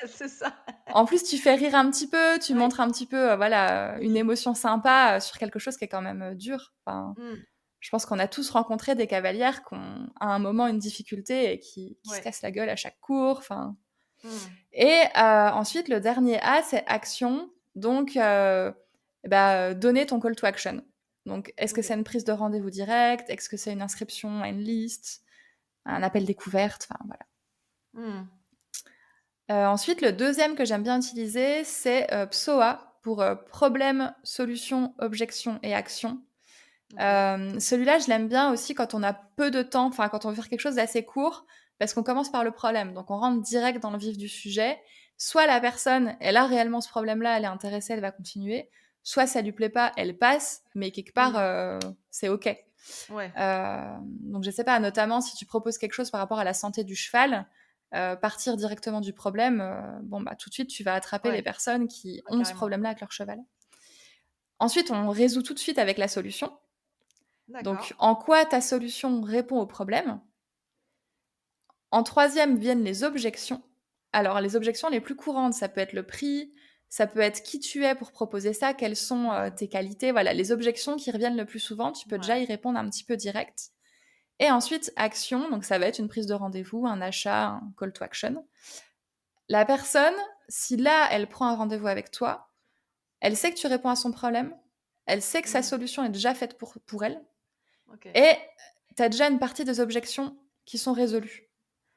C'est ça. En plus, tu fais rire un petit peu, tu Oui, montres un petit peu, voilà, une oui. émotion sympa, sur quelque chose qui est quand même, dur. Enfin, Mmh. je pense qu'on a tous rencontré des cavalières qui ont, à un moment, une difficulté et qui se Ouais. cassent la gueule à chaque cours. Enfin, Mmh. et ensuite, le dernier A, c'est action. Donc, donner ton call to action. Donc, est-ce que OK. c'est une prise de rendez-vous direct? Est-ce que c'est une inscription à une liste? Un appel découverte? Enfin, voilà. Mmh. Ensuite, le deuxième que j'aime bien utiliser, c'est PSOA pour problème, solution, objection et action. OK. Celui-là, je l'aime bien aussi quand on a peu de temps, enfin quand on veut faire quelque chose d'assez court, parce qu'on commence par le problème. Donc on rentre direct dans le vif du sujet. Soit la personne, elle a réellement ce problème-là, elle est intéressée, elle va continuer. Soit ça lui plaît pas, elle passe, mais quelque part, Mmh. c'est OK. Ouais. Donc je sais pas, notamment si tu proposes quelque chose par rapport à la santé du cheval, partir directement du problème, tout de suite, tu vas attraper les Ouais. personnes qui Ouais, ont ce carrément. problème-là avec leur cheval. Ensuite, on résout tout de suite avec la solution. D'accord. Donc, en quoi ta solution répond au problème? En troisième viennent les objections. Alors, les objections les plus courantes, ça peut être le prix, ça peut être qui tu es pour proposer ça, quelles sont Mmh. tes qualités. Voilà, les objections qui reviennent le plus souvent, tu peux déjà Ouais. y répondre un petit peu direct. Et ensuite, action, donc ça va être une prise de rendez-vous, un achat, un call to action. La personne, si là, elle prend un rendez-vous avec toi, elle sait que tu réponds à son problème, elle sait que sa Mmh. solution est déjà faite pour elle, OK. et tu as déjà une partie des objections qui sont résolues.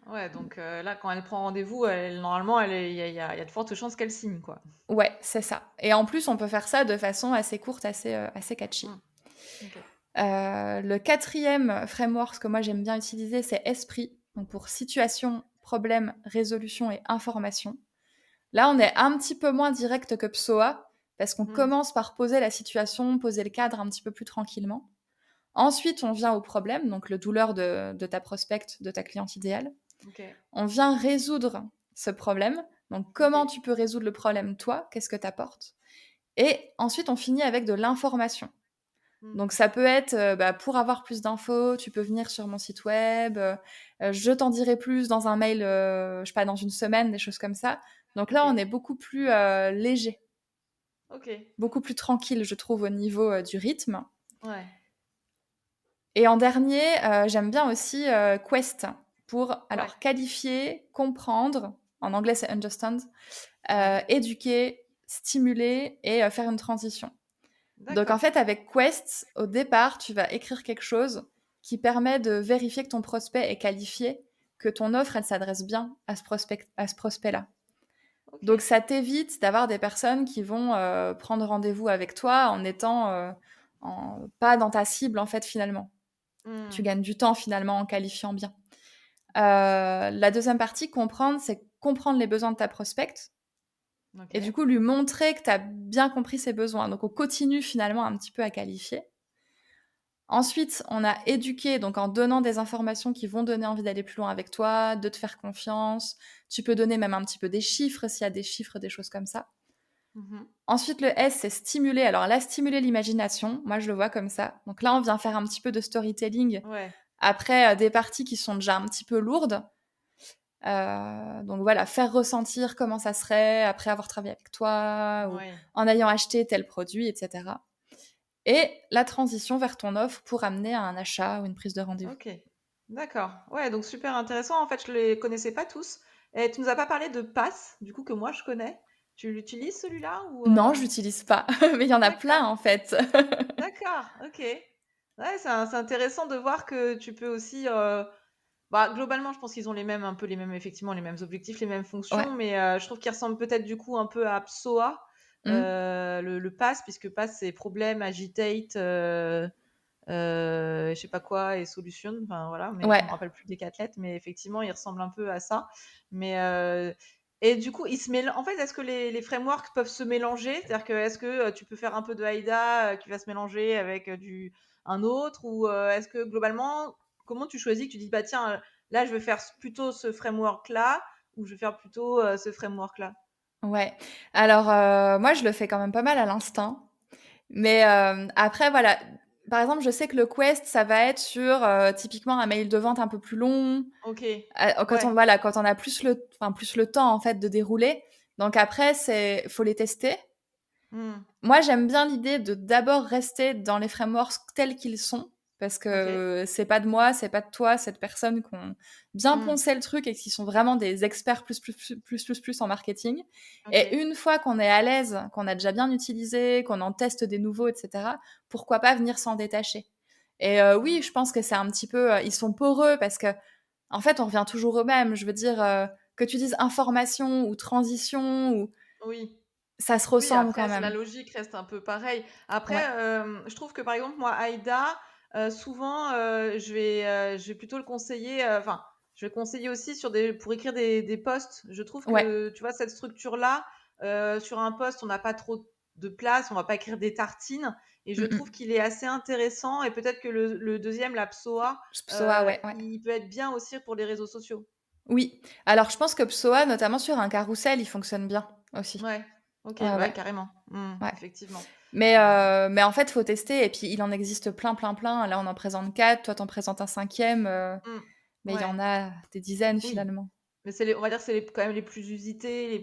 Ouais, donc là, quand elle prend rendez-vous, normalement, il y a de fortes chances qu'elle signe, quoi. Ouais, c'est ça. Et en plus, on peut faire ça de façon assez courte, assez catchy. Mm. Ok. Le quatrième framework que moi j'aime bien utiliser, c'est Esprit, donc pour situation, problème, résolution et information. Là, on est un petit peu moins direct que Psoa, parce qu'on Mm. commence par poser la situation, poser le cadre un petit peu plus tranquillement. Ensuite, on vient au problème, donc le douleur de ta prospecte, de ta cliente idéale. Ok. On vient résoudre ce problème. Donc, Ok. comment tu peux résoudre le problème, toi? Qu'est-ce que tu apportes? Et ensuite, on finit avec de l'information. Mm. Donc, ça peut être, pour avoir plus d'infos, tu peux venir sur mon site web, je t'en dirai plus dans un mail, je sais pas, dans une semaine, des choses comme ça. Donc là, on Ok. est beaucoup plus léger, Ok. beaucoup plus tranquille, je trouve, au niveau du rythme. Ouais. Et en dernier, j'aime bien aussi Quest pour Ouais. alors qualifier, comprendre, en anglais c'est understand, Ouais. éduquer, stimuler et faire une transition. Donc en D'accord. fait, avec Quest, au départ, tu vas écrire quelque chose qui permet de vérifier que ton prospect est qualifié, que ton offre, elle s'adresse bien à ce prospect-là. Ok. Donc ça t'évite d'avoir des personnes qui vont prendre rendez-vous avec toi en étant pas dans ta cible en fait finalement. Tu Mm. gagnes du temps finalement en qualifiant bien. La deuxième partie, comprendre, c'est comprendre les besoins de ta prospecte Ok. et du coup lui montrer que tu as bien compris ses besoins. Donc on continue finalement un petit peu à qualifier. Ensuite, on a éduqué, donc en donnant des informations qui vont donner envie d'aller plus loin avec toi, de te faire confiance. Tu peux donner même un petit peu des chiffres s'il y a des chiffres, des choses comme ça. Mhm. Ensuite, le S, c'est stimuler. Alors là, stimuler l'imagination. Moi, je le vois comme ça. Donc là, on vient faire un petit peu de storytelling Ouais. après des parties qui sont déjà un petit peu lourdes. Donc voilà, faire ressentir comment ça serait après avoir travaillé avec toi ou Ouais. en ayant acheté tel produit, etc. Et la transition vers ton offre pour amener à un achat ou une prise de rendez-vous. Ok. D'accord. Ouais, donc super intéressant. En fait, je les connaissais pas tous. Et tu nous as pas parlé de Pass, du coup, que moi je connais. Tu l'utilises celui-là ou Non, je l'utilise pas, mais il y en a plein D'accord. en fait. D'accord. Ok. Ouais, c'est intéressant de voir que tu peux aussi. Globalement, je pense qu'ils ont un peu les mêmes, effectivement, les mêmes objectifs, les mêmes Ouais. fonctions, mais je trouve qu'ils ressemblent peut-être du coup un peu à Psoa, Mm. le Pass, puisque Pass c'est problème, agitate, je sais pas quoi, et solution, enfin voilà, mais je Ouais. me rappelle plus des quatre lettres, mais effectivement, ils ressemblent un peu à ça. Mais et du coup, ils se mélangent. En fait, est-ce que les frameworks peuvent se mélanger? C'est-à-dire que est-ce que tu peux faire un peu de AIDA qui va se mélanger avec un autre, ou est-ce que globalement, comment tu choisis que tu dis bah tiens, là je veux faire plutôt ce framework-là, ou je vais faire plutôt ce framework-là? Ouais. Alors, moi, je le fais quand même pas mal à l'instinct. Mais après, voilà. Par exemple, je sais que le Quest, ça va être sur typiquement un mail de vente un peu plus long. Ok, Quand ouais. quand on a plus le temps en fait de dérouler. Donc après, faut les tester. Hmm. Moi, j'aime bien l'idée de d'abord rester dans les frameworks tels qu'ils sont, parce Ok. que c'est pas de moi, c'est pas de toi, c'est de personnes qui ont bien Hmm. poncé le truc et qui sont vraiment des experts plus en marketing. Ok. Et une fois qu'on est à l'aise, qu'on a déjà bien utilisé, qu'on en teste des nouveaux, etc., pourquoi pas venir s'en détacher. Et oui, je pense que c'est un petit peu, ils sont poreux parce que, en fait, on revient toujours au même. Je veux dire, que tu dises information ou transition, ou Oui. ça se Oui, ressemble quand après, la même. logique reste un peu pareille. Après, Ouais. je trouve que par exemple, moi, Aïda, souvent, je vais plutôt le conseiller, enfin, je vais conseiller aussi pour écrire des posts. Je trouve Ouais. que, tu vois, cette structure-là, sur un post, on n'a pas trop de place, on va pas écrire des tartines. Et je Mm, trouve mm. qu'il est assez intéressant. Et peut-être que le deuxième, la Psoa, Psoa, ouais, ouais. il peut être bien aussi pour les réseaux sociaux. Oui. Alors, je pense que Psoa, notamment sur un carrousel, il fonctionne bien aussi. Ouais, ok, Ouais, ouais, ouais, carrément. ouais. Effectivement. Mais en fait, faut tester. Et puis, il en existe plein, plein, plein. Là, on en présente 4. Toi, t'en présentes un cinquième. Mm, Mais il y ouais, en a des dizaines, oui. finalement. Mais on va dire que c'est quand même les plus usités, les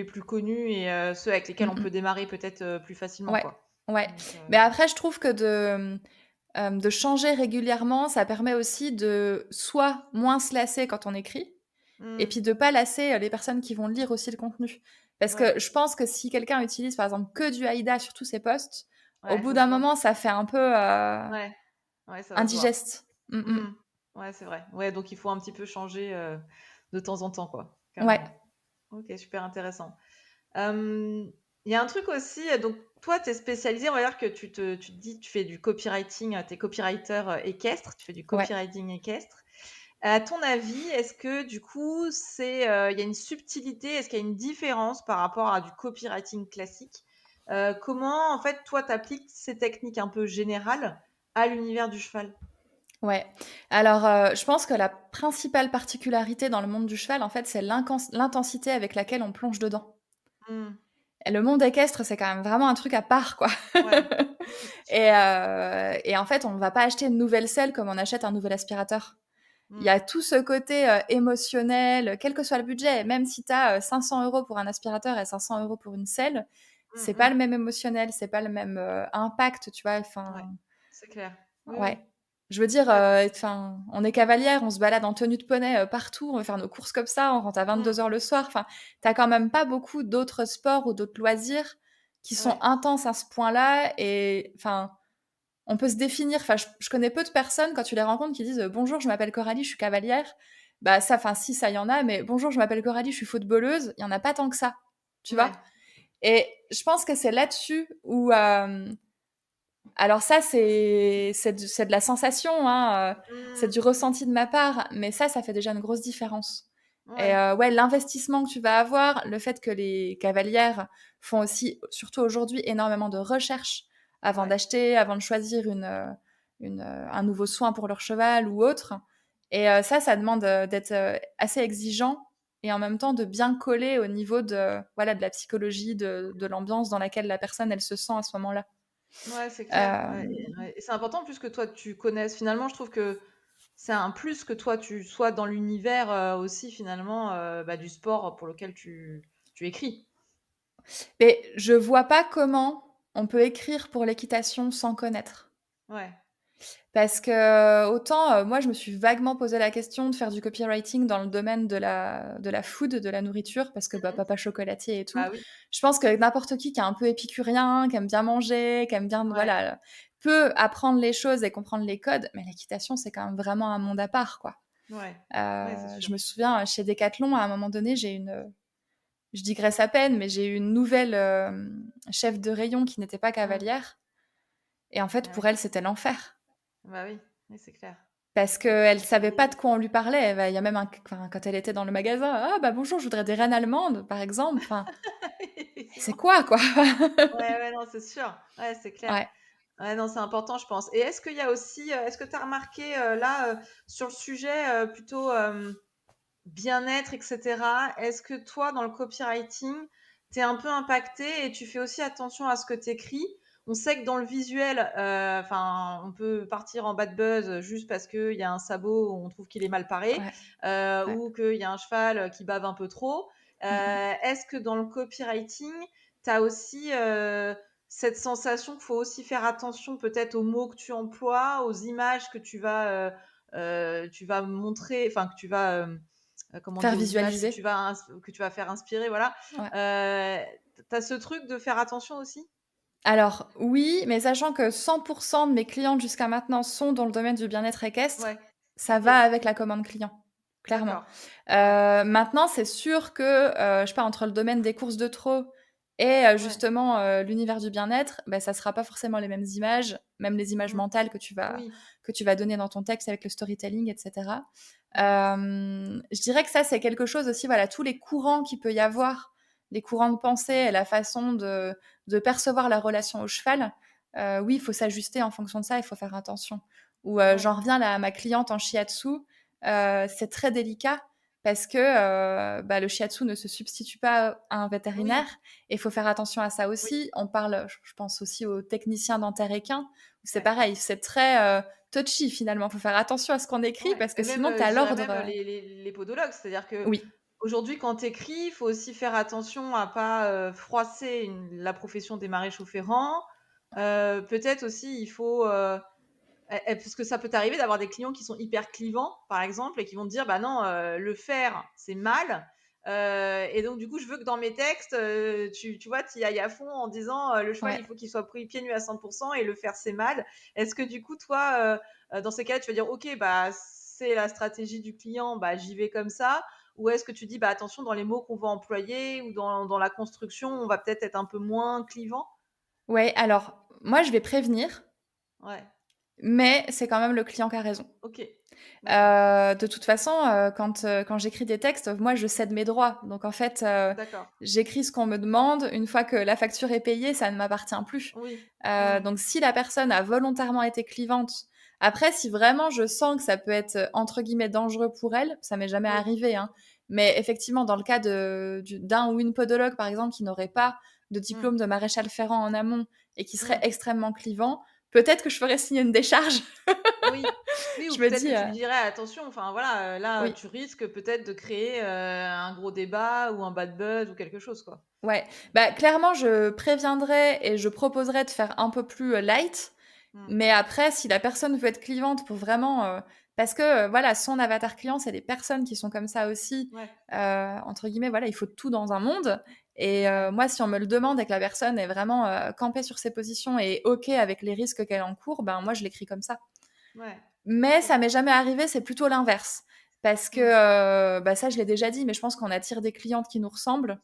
plus connus, et ceux avec lesquels Mm, on peut mm. démarrer peut-être plus facilement, Ouais, quoi. ouais. Donc, Mais après, je trouve que de changer régulièrement, ça permet aussi de soit moins se lasser quand on écrit, et hmm, puis de pas lasser les personnes qui vont lire aussi le contenu. Parce ouais, que je pense que si quelqu'un utilise par exemple que du AIDA sur tous ses posts, au ouais, bout ça se d'un voit. moment, ça fait un peu Ouais, ouais, ça va se voir. indigeste. Mm, mm. Hmm, Ouais, c'est vrai. Ouais, donc il faut un petit peu changer de temps en temps, quoi. Ouais, Carrément. Ok, super intéressant. Euh, Il y a un truc aussi, donc toi, tu es spécialisé, on va dire que tu te dis, tu fais du copywriting, tu es copywriter équestre, tu fais du ouais. copywriting équestre. À ton avis, est-ce que du coup, il y a une subtilité, est-ce qu'il y a une différence par rapport à du copywriting classique? Comment, en fait, toi, t'appliques ces techniques un peu générales à l'univers du cheval? Ouais. Alors, je pense que la principale particularité dans le monde du cheval, en fait, c'est l'intensité avec laquelle on plonge dedans. Hmm. Et le monde équestre, c'est quand même vraiment un truc à part, quoi. Ouais, oui, c'est sûr. Et en fait, on ne va pas acheter une nouvelle selle comme on achète un nouvel aspirateur. Il y Hmm. a tout ce côté émotionnel, quel que soit le budget. Même si tu as 500 euros pour un aspirateur et 500 euros pour une selle, Hmm, c'est pas hmm. le même émotionnel, c'est pas le même impact, tu vois. Ouais, Enfin, c'est clair. Oui, ouais. oui. Je veux dire, Ouais. enfin, on est cavalière, on se balade en tenue de poney partout, on va faire nos courses comme ça, on rentre à Hmm. 22 heures le soir. Enfin, t'as quand même pas beaucoup d'autres sports ou d'autres loisirs qui sont Ouais. intenses à ce point-là. Et enfin, on peut se définir. Enfin, je connais peu de personnes quand tu les rencontres qui disent bonjour, je m'appelle Coralie, je suis cavalière. Bah ça, enfin si ça y en a, mais bonjour, je m'appelle Coralie, je suis footballeuse. Il y en a pas tant que ça, tu Ouais. vois. Et je pense que c'est là-dessus où alors ça, c'est de la sensation, hein, c'est Hmm. du ressenti de ma part, mais ça fait déjà une grosse différence. Et Ouais. ouais, l'investissement que tu vas avoir, le fait que les cavalières font aussi, surtout aujourd'hui, énormément de recherches avant Ouais. d'acheter, avant de choisir un nouveau soin pour leur cheval ou autre. Et ça demande d'être assez exigeant et en même temps de bien coller au niveau de, voilà, de la psychologie, de l'ambiance dans laquelle la personne, elle se sent à ce moment-là. Ouais, c'est clair. Ouais. Euh, Ouais. Et c'est important plus que toi tu connaisses. Finalement, je trouve que c'est un plus que toi tu sois dans l'univers aussi finalement bah, du sport pour lequel tu écris. Mais je vois pas comment on peut écrire pour l'équitation sans connaître. Ouais. Parce que autant moi je me suis vaguement posé la question de faire du copywriting dans le domaine de la food, de la nourriture, parce que bah, Mhm. papa chocolatier et tout. Bah oui. Je pense que n'importe qui est un peu épicurien, qui aime bien manger, qui aime bien Ouais. voilà, peut apprendre les choses et comprendre les codes, mais l'équitation c'est quand même vraiment un monde à part quoi. Ouais. Ouais, c'est sûr. Je me souviens chez Decathlon à un moment donné, je digresse à peine, mais j'ai eu une nouvelle chef de rayon qui n'était pas Mm. cavalière. Et en fait, Ah pour ouais. elle, c'était l'enfer. Bah oui. Oui, c'est clair. Parce Ouais, puis qu'elle c'est savait pas terrible. de quoi on lui parlait. Bah, il y a même enfin, quand elle était dans le magasin, ah bah bonjour, je voudrais des rennes allemandes, par exemple. Enfin, c'est Effectivement. quoi, quoi? Ouais, ouais, non, c'est sûr. Ouais, c'est clair. Ouais. Ouais, non, c'est important, je pense. Et est-ce qu'il y a aussi, est-ce que tu as remarqué là, sur le sujet plutôt bien-être, etc., est-ce que toi, dans le copywriting, tu es un peu impacté et tu fais aussi attention à ce que tu écris? On sait que dans le visuel, enfin, on peut partir en bad buzz juste parce qu'il y a un sabot où on trouve qu'il est mal paré, Ouais, ouais. ou qu'il y a un cheval qui bave un peu trop. Mmh mh. Est-ce que dans le copywriting, tu as aussi cette sensation qu'il faut aussi faire attention peut-être aux mots que tu emploies, aux images que tu vas montrer, enfin que tu vas comment on dit, Faire aux images visualiser. que tu vas faire inspirer, voilà. Ouais. Tu as ce truc de faire attention aussi? Alors oui, mais sachant que 100 de mes clientes jusqu'à maintenant sont dans le domaine du bien-être équestre, Ouais. ça OK. va avec la commande client, clairement. D'accord. Ouais. Maintenant, c'est sûr que, je sais pas, entre le domaine des courses de trot et Ouais. justement, l'univers du bien-être, bah, ça sera pas forcément les mêmes images, même les images Mmh. mentales Oui. que tu vas donner dans ton texte avec le storytelling et cetera. Mmh. Je dirais que ça, c'est quelque chose aussi, voilà, tous les courants qu'il peut y avoir, les courants de pensée et la façon de percevoir la relation au cheval, oui, il faut s'ajuster en fonction de ça, il faut faire attention. Ou Ouais. j'en reviens là à ma cliente en shiatsu, c'est très délicat parce que bah, le shiatsu ne se substitue pas à un vétérinaire Oui. et il faut faire attention à ça Oui. aussi. On parle, je pense aussi aux techniciens dentaires équins, où c'est Ouais. pareil, c'est très touchy finalement. Il faut faire attention à ce qu'on écrit Ouais. parce que Et même, sinon tu je as dirais l'ordre. même les podologues. C'est-à-dire que Oui, aujourd'hui, quand tu écris, il faut aussi faire attention à pas froisser la profession des maréchaux ferrants. Peut-être aussi, il faut parce que ça peut t'arriver d'avoir des clients qui sont hyper clivants, par exemple, et qui vont te dire, bah non, le faire, c'est mal. Et donc, du coup, je veux que dans mes textes, tu vois, tu y ailles à fond en disant, le cheval, ouais. il faut qu'il soit pris pieds nus à 100% et le faire, c'est mal. Est-ce que du coup, toi, dans ces cas-là, tu vas dire, ok, bah, c'est la stratégie du client, bah, j'y vais comme ça? Ou est-ce que tu dis: «Bah, attention dans les mots qu'on va employer ou dans la construction, on va peut-être être un peu moins clivant»? Ouais, alors moi, je vais prévenir, Ouais, mais c'est quand même le client qui a raison. OK. D'accord, De toute façon, quand j'écris des textes, moi, je cède mes droits. Donc en fait, d'accord. j'écris ce qu'on me demande. Une fois que la facture est payée, ça ne m'appartient plus. Oui. Mmh. Donc si la personne a volontairement été clivante, après si vraiment je sens que ça peut être, entre guillemets «dangereux» pour elle, ça m'est jamais Oui. arrivé, hein, mais effectivement dans le cas d'un ou une podologue par exemple qui n'aurait pas de Mmh. diplôme de maréchal ferrant en amont et qui serait Mmh. extrêmement clivant, peut-être que je ferais signer une décharge. Oui. Oui, ou Je me peut-être que dis, tu lui dirais: «Attention, enfin voilà, là, oui. tu risques peut-être de créer, un gros débat ou un bad buzz ou quelque chose, quoi». Ouais, bah, clairement, je préviendrai et je proposerai de faire un peu plus, light, Mmh. mais après si la personne veut être clivante pour vraiment, parce que, voilà, son avatar client, c'est des personnes qui sont comme ça aussi, Ouais, entre guillemets, voilà, il faut tout dans un monde et ouais, moi, si on me le demande et que la personne est vraiment, campée sur ses positions et OK avec les risques qu'elle encourt, ben, moi, je l'écris comme ça. ouais. Mais OK. ça m'est jamais arrivé, c'est plutôt l'inverse. Parce que, Mmh. bah, ça, je l'ai déjà dit, mais je pense qu'on attire des clientes qui nous ressemblent.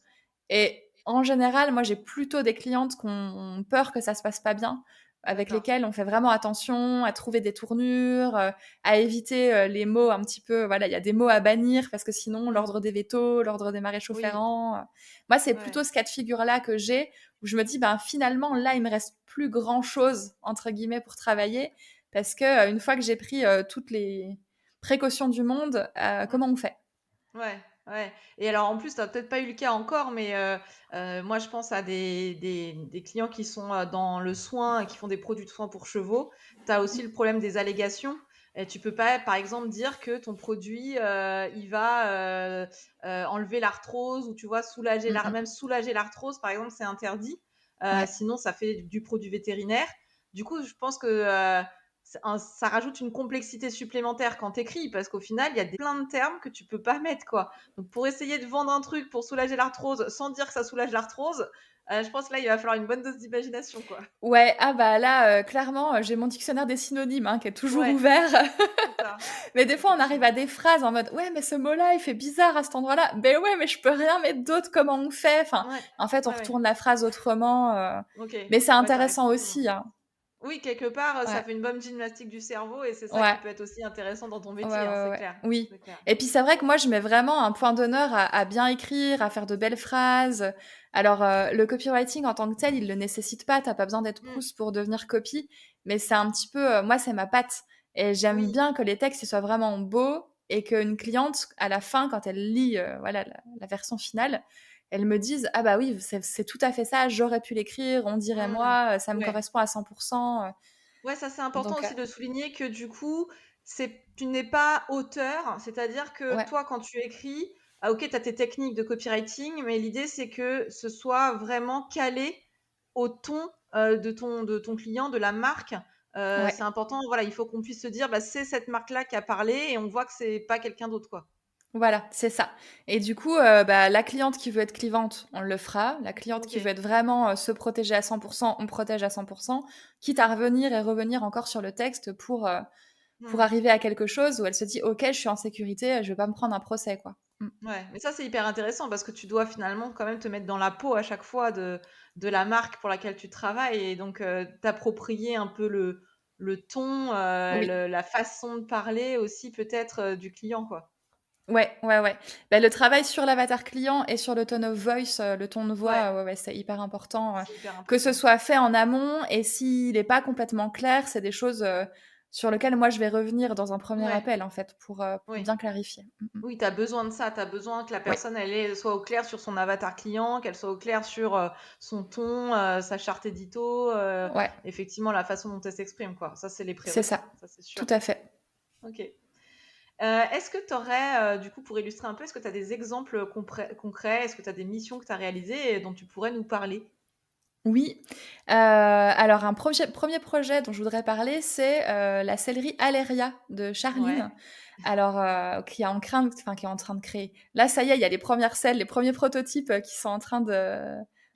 Et en général, moi, j'ai plutôt des clientes qui ont peur que ça se passe pas bien, avec D'accord. lesquelles on fait vraiment attention à trouver des tournures, à éviter les mots un petit peu. Voilà, il y a des mots à bannir parce que sinon, Mmh. l'ordre des vétos, l'ordre des maréchaux Oui, ferrants. Moi, c'est ouais. plutôt ce cas de figure-là que j'ai, où je me dis, ben, finalement, là, il me reste plus grand-chose, entre guillemets, pour travailler. Parce que une fois que j'ai pris toutes les précautions du monde, Mmh. comment on fait? Ouais, ouais, et alors, en plus, tu as peut-être pas eu le cas encore, mais moi, je pense à des clients qui sont, dans le soin et qui font des produits de soins pour chevaux. Tu as aussi le problème des allégations et tu peux pas, par exemple, dire que ton produit, il va, enlever l'arthrose ou tu vois, Mmh mh. soulager l'arthrose, par exemple, c'est interdit. Ouais. Sinon ça fait du produit vétérinaire. Du coup, je pense que, ça rajoute une complexité supplémentaire quand tu écris, parce qu'au final, il y a plein de termes que tu peux pas mettre, quoi. Donc, pour essayer de vendre un truc pour soulager l'arthrose sans dire que ça soulage l'arthrose, je pense que là, il va falloir une bonne dose d'imagination, quoi. Ouais, ah bah là, clairement, j'ai mon dictionnaire des synonymes, hein, qui est toujours Ouais, ouvert. c'est ça, Mais des fois, on arrive effectivement. à des phrases en mode: «Ouais, mais ce mot-là, il fait bizarre à cet endroit-là». Ben ouais, mais je peux rien mettre d'autre, comment on fait? Enfin, Ouais, en fait, on ouais, ouais. retourne la phrase autrement, OK, mais c'est ouais, tu as raison. intéressant Mmh. aussi, hein. Oui, quelque part, ça Ouais, fait une bonne gymnastique du cerveau et c'est ça qui ouais. peut être aussi intéressant dans ton Ouais, métier, hein, ouais, c'est ouais. clair, Oui. c'est clair. Et puis c'est vrai que moi, je mets vraiment un point d'honneur à bien écrire, à faire de belles phrases. Alors, le copywriting en tant que tel, il le nécessite pas. T'as pas besoin d'être Mmh. Proust pour devenir copy. Mais c'est un petit peu, moi, c'est ma patte. Et j'aime Oui. bien que les textes ils soient vraiment beaux et qu'une cliente, à la fin, quand elle lit, voilà, la version finale, elle me dise: «Ah bah oui, c'est tout à fait ça, j'aurais pu l'écrire, on dirait Mmh. moi, ça me Ouais. correspond à 100%. Ouais, ça c'est important Donc, aussi de souligner que du coup, tu n'es pas auteur, c'est-à-dire que ouais, toi quand tu écris, ah OK, tu as tes techniques de copywriting, mais l'idée c'est que ce soit vraiment calé au ton, de ton client, de la marque. ouais. C'est important, voilà, il faut qu'on puisse se dire: «Bah, c'est cette marque-là qui a parlé» et on voit que c'est pas quelqu'un d'autre, quoi. Voilà, c'est ça. Et du coup, bah, la cliente qui veut être clivante, on le fera. La cliente qui veut OK. être vraiment, se protéger à 100%, on protège à 100%, quitte à revenir et revenir encore sur le texte pour Mmh. arriver à quelque chose où elle se dit: «OK, je suis en sécurité, je vais pas me prendre un procès, quoi». Mmh. Ouais, mais ça, c'est hyper intéressant parce que tu dois finalement quand même te mettre dans la peau à chaque fois de la marque pour laquelle tu travailles et donc t'approprier un peu le ton, Oui. la façon de parler aussi peut-être, du client, quoi. Ouais, ouais, ouais. Bah, le travail sur l'avatar client et sur le tone of voice, le ton de Ouais, voix, ouais, ouais, c'est hyper important, c'est hyper que ce important. soit fait en amont et s'il est pas complètement clair, c'est des choses, sur lesquelles moi je vais revenir dans un premier Ouais, appel, en fait, pour oui. bien clarifier. Mmh mh. Oui, tu as besoin de ça, tu as besoin que la Oui, personne soit au clair sur son avatar client, qu'elle soit au clair sur, son ton, sa charte édito, ouais, effectivement la façon dont elle s'exprime, quoi. Ça, c'est les c'est prérequis, ça, ça c'est tout sûr. à fait. OK. Est-ce que tu aurais, du coup, pour illustrer un peu, est-ce que tu as des exemples concrets? Est-ce que tu as des missions que tu as réalisées et dont tu pourrais nous parler? Oui, alors un premier projet dont je voudrais parler, c'est, la sellerie Alleria de Ouais, Charline. Alors, qui est en train de créer. Là, ça y est, il y a les premières selles, les premiers prototypes, qui sont en train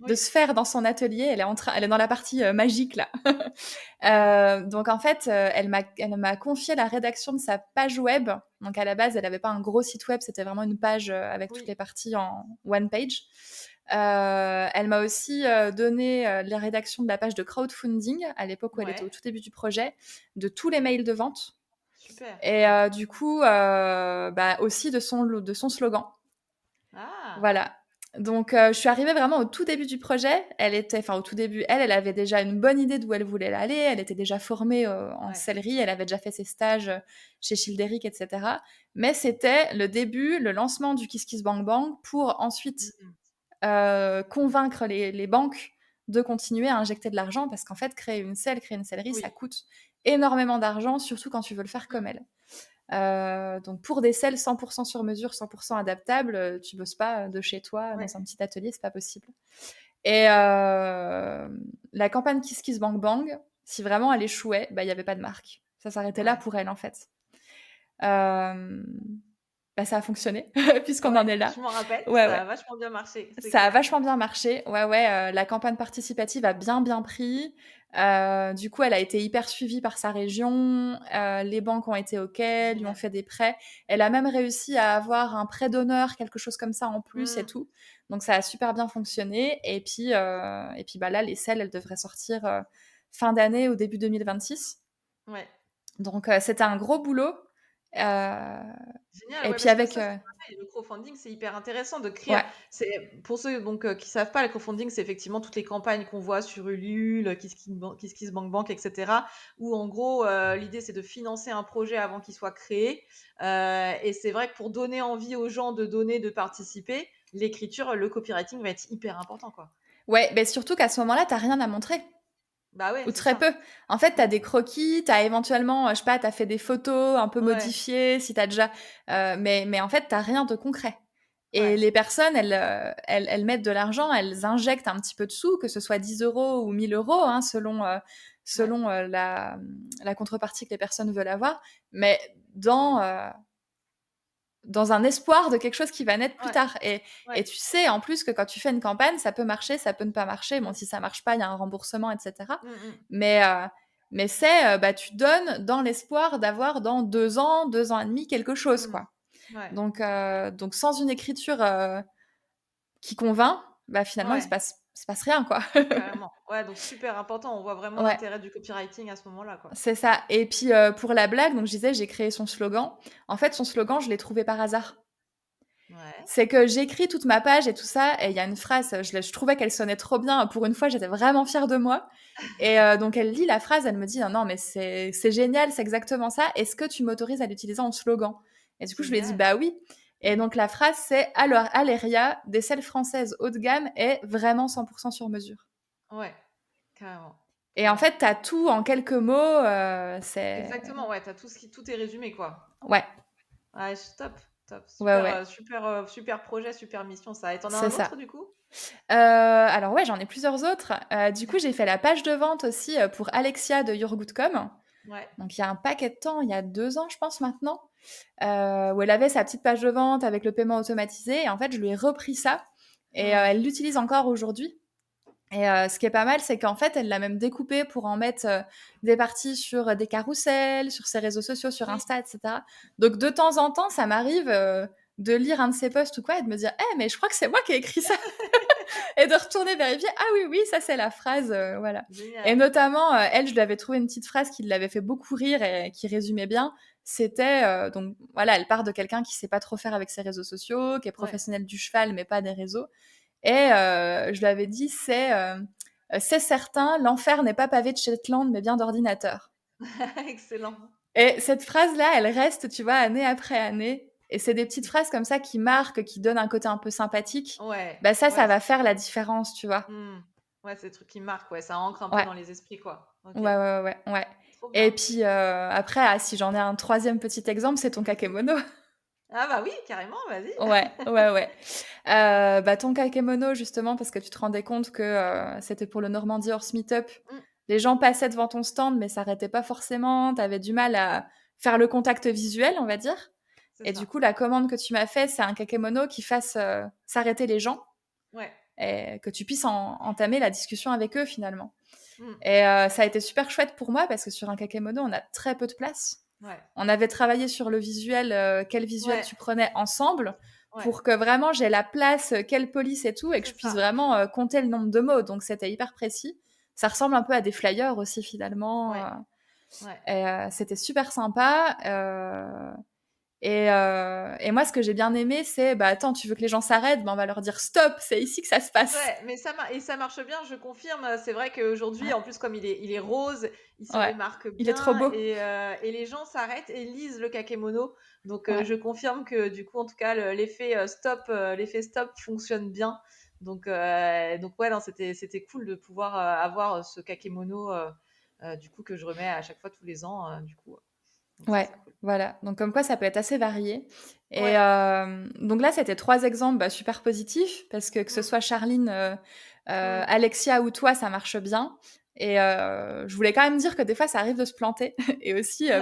de Oui. se faire dans son atelier. Elle est dans la partie magique là. Donc en fait, elle m'a confié la rédaction de sa page web. Donc à la base, elle n'avait pas un gros site web, c'était vraiment une page avec toutes Oui. les parties en one page. Elle m'a aussi donné la rédaction de la page de crowdfunding à l'époque où elle était au Ouais. tout début du projet, de tous les mails de vente Super. et Ouais. du coup, bah, aussi de son slogan. Ah! Voilà. Donc, je suis arrivée vraiment au tout début du projet. Enfin, au tout début, elle avait déjà une bonne idée d'où elle voulait aller. Elle était déjà formée en Ouais. sellerie. Elle avait déjà fait ses stages chez Childeric, etc. Mais c'était le début, le lancement du Kiss Kiss Bang Bang pour ensuite Mmh. convaincre les banques de continuer à injecter de l'argent parce qu'en fait, créer une sellerie, ça Oui. coûte énormément d'argent, surtout quand tu veux le faire comme Mmh. elle. Donc pour des selles 100% sur mesure, 100% adaptables, tu bosses pas de chez toi Ouais. dans un petit atelier, c'est pas possible. Et la campagne Kiss Kiss Bang Bang, si vraiment elle échouait, bah il y avait pas de marque. Ça s'arrêtait là Ouais. pour elle en fait. Euh, Bah ça a fonctionné puisqu'on en Ouais, est là. je m'en rappelle, Ouais ça ouais. a vachement bien marché, c'est Ça a clair. vachement bien marché. Ouais, ouais, la campagne participative a bien pris. Du coup, elle a été hyper suivie par sa région. Les banques ont été OK, lui ont Génial. fait des prêts. Elle a même réussi à avoir un prêt d'honneur, quelque chose comme ça en plus et Mmh. tout. Donc ça a super bien fonctionné. Et puis bah là, les selles, elles devraient sortir fin d'année ou début 2026. Ouais. Donc c'était un gros boulot. Génial, Et ouais, puis parce que avec... ça, c'est pareil, le crowdfunding, c'est hyper intéressant de créer. ouais, C'est pour ceux donc qui savent pas, le crowdfunding, c'est effectivement toutes les campagnes qu'on voit sur Ulule, KissKissBankBank, etc. Où en gros, l'idée c'est de financer un projet avant qu'il soit créé. Et c'est vrai que pour donner envie aux gens de donner, de participer, l'écriture, le copywriting va être hyper important, quoi. ouais, mais surtout qu'à ce moment-là, t'as rien à montrer. Bah ouais, Ou c'est très ça. peu. En fait, tu as Ouais, des croquis, tu as éventuellement, je sais pas, tu as fait des photos un peu ouais, modifiées, si tu as déjà. Mais en fait, tu rien de concret. Et ouais, les personnes, elles mettent de l'argent, elles injectent un petit peu de sous, que ce soit 10 euros ou 1000 euros, hein, selon, ouais, la contrepartie que les personnes veulent avoir, mais dans un espoir de quelque chose qui va naître plus ouais, tard. Et ouais. tu sais, en plus, que quand tu fais une campagne, ça peut marcher, ça peut ne pas marcher. Bon, si ça marche pas, il y a un remboursement, etc. Mmh mh. Mais c'est, bah, tu donnes dans l'espoir d'avoir dans 2 ans, 2 ans et demi, quelque chose, Mmh. quoi. Ouais, Donc sans une écriture qui convainc, bah, finalement, ouais. il se passe rien, quoi. Carrément. Ouais, donc super important. On voit vraiment Ouais, l'intérêt du copywriting à ce moment-là, quoi. c'est ça. Et puis, pour la blague, donc je disais, j'ai créé son slogan. En fait, son slogan, je l'ai trouvé par hasard. Ouais. C'est que j'écris toute ma page et tout ça, et il y a une phrase, je trouvais qu'elle sonnait trop bien. Pour une fois, j'étais vraiment fière de moi. Et donc, elle lit la phrase, elle me dit, non, non, mais c'est génial, c'est exactement ça. Est-ce que tu m'autorises à l'utiliser en slogan? Et du coup, je lui ai dit, Génial. bah oui. Et donc, la phrase, c'est, alors, Aleria, des selles françaises haut de gamme est vraiment 100% sur mesure. Ouais, carrément. Trop Et en bien. fait, t'as tout en quelques mots, c'est... Exactement, ouais, tu as tout est résumé, quoi. Ouais, Ouais, top, top. ouais, Super, ouais, super projet, super mission, ça. Et tu en as c'est un ça. autre, du coup? Alors ouais, j'en ai plusieurs autres. Du coup, j'ai fait la page de vente aussi pour Alexia de Your Good Com. Ouais. Donc il y a un paquet de temps, il y a 2 ans, je pense maintenant, où elle avait sa petite page de vente avec le paiement automatisé. Et en fait, je lui ai repris ça et Mmh. elle l'utilise encore aujourd'hui. Et ce qui est pas mal, c'est qu'en fait, elle l'a même découpé pour en mettre des parties sur des carousels, sur ses réseaux sociaux, sur Oui. Insta, etc. Donc de temps en temps, ça m'arrive de lire un de ses posts ou quoi et de me dire, eh, mais je crois que c'est moi qui ai écrit ça. Et de retourner vérifier, ah oui, oui, ça c'est la phrase, voilà. Et Génial. notamment, elle, je lui avais trouvé une petite phrase qui l'avait fait beaucoup rire et qui résumait bien. C'était, donc voilà, elle part de quelqu'un qui sait pas trop faire avec ses réseaux sociaux, qui est Ouais. professionnel du cheval, mais pas des réseaux. Et je lui avais dit, c'est certain, l'enfer n'est pas pavé de Shetland, mais bien d'ordinateur. Excellent. Et cette phrase-là, elle reste, tu vois, année après année. Et c'est des petites phrases comme ça qui marquent, qui donnent un côté un peu sympathique. Ouais, Bah ça ouais, va faire la différence, tu vois. mmh. Ouais, c'est des trucs qui marquent, ouais, ça ancre un peu Ouais, dans les esprits, quoi. OK. ouais, ouais, ouais, ouais. Trop Et bien. puis après, si j'en ai un troisième petit exemple, c'est ton kakemono. Ah bah oui, carrément, vas-y. Ouais, ouais, ouais. Bah, ton kakemono, justement, parce que tu te rendais compte que c'était pour le Normandie Horse Meetup. Mmh, Les gens passaient devant ton stand, mais s'arrêtaient pas forcément. Tu avais du mal à faire le contact visuel, on va dire. c'est Et du ça. coup, la commande que tu m'as faite, c'est un kakemono qui fasse s'arrêter les gens. Ouais. et que tu puisses entamer la discussion avec eux finalement. Mm. Et ça a été super chouette pour moi parce que sur un kakémono, on a très peu de place. Ouais. On avait travaillé sur le visuel, quel visuel Ouais. tu prenais ensemble Ouais. pour que vraiment j'ai la place, quelle police et tout, et que C'est je puisse ça. vraiment compter le nombre de mots. Donc c'était hyper précis. Ça ressemble un peu à des flyers aussi finalement. Ouais. Ouais. Et c'était super sympa. Et moi, ce que j'ai bien aimé, c'est bah attends, tu veux que les gens s'arrêtent, on va leur dire stop, c'est ici que ça se passe. Ouais, mais ça marche bien, je confirme. C'est vrai qu'aujourd'hui, Ouais. en plus, comme il est rose, il se Ouais. démarque Il est trop bien beau. et les gens s'arrêtent et lisent le kakémono. Donc, Ouais. je confirme que du coup, en tout cas, l'effet stop fonctionne bien. Donc ouais, non, c'était cool de pouvoir avoir ce kakémono du coup que je remets à chaque fois tous les ans. Du coup, donc ça Ouais, c'est cool. voilà. Donc comme quoi ça peut être assez varié. Et Ouais. donc là, c'était 3 exemples, bah, super positifs parce que ce Mm, soit Charline, mm. Alexia ou toi, ça marche bien. Et je voulais quand même dire que des fois, ça arrive de se planter et aussi, Ouais.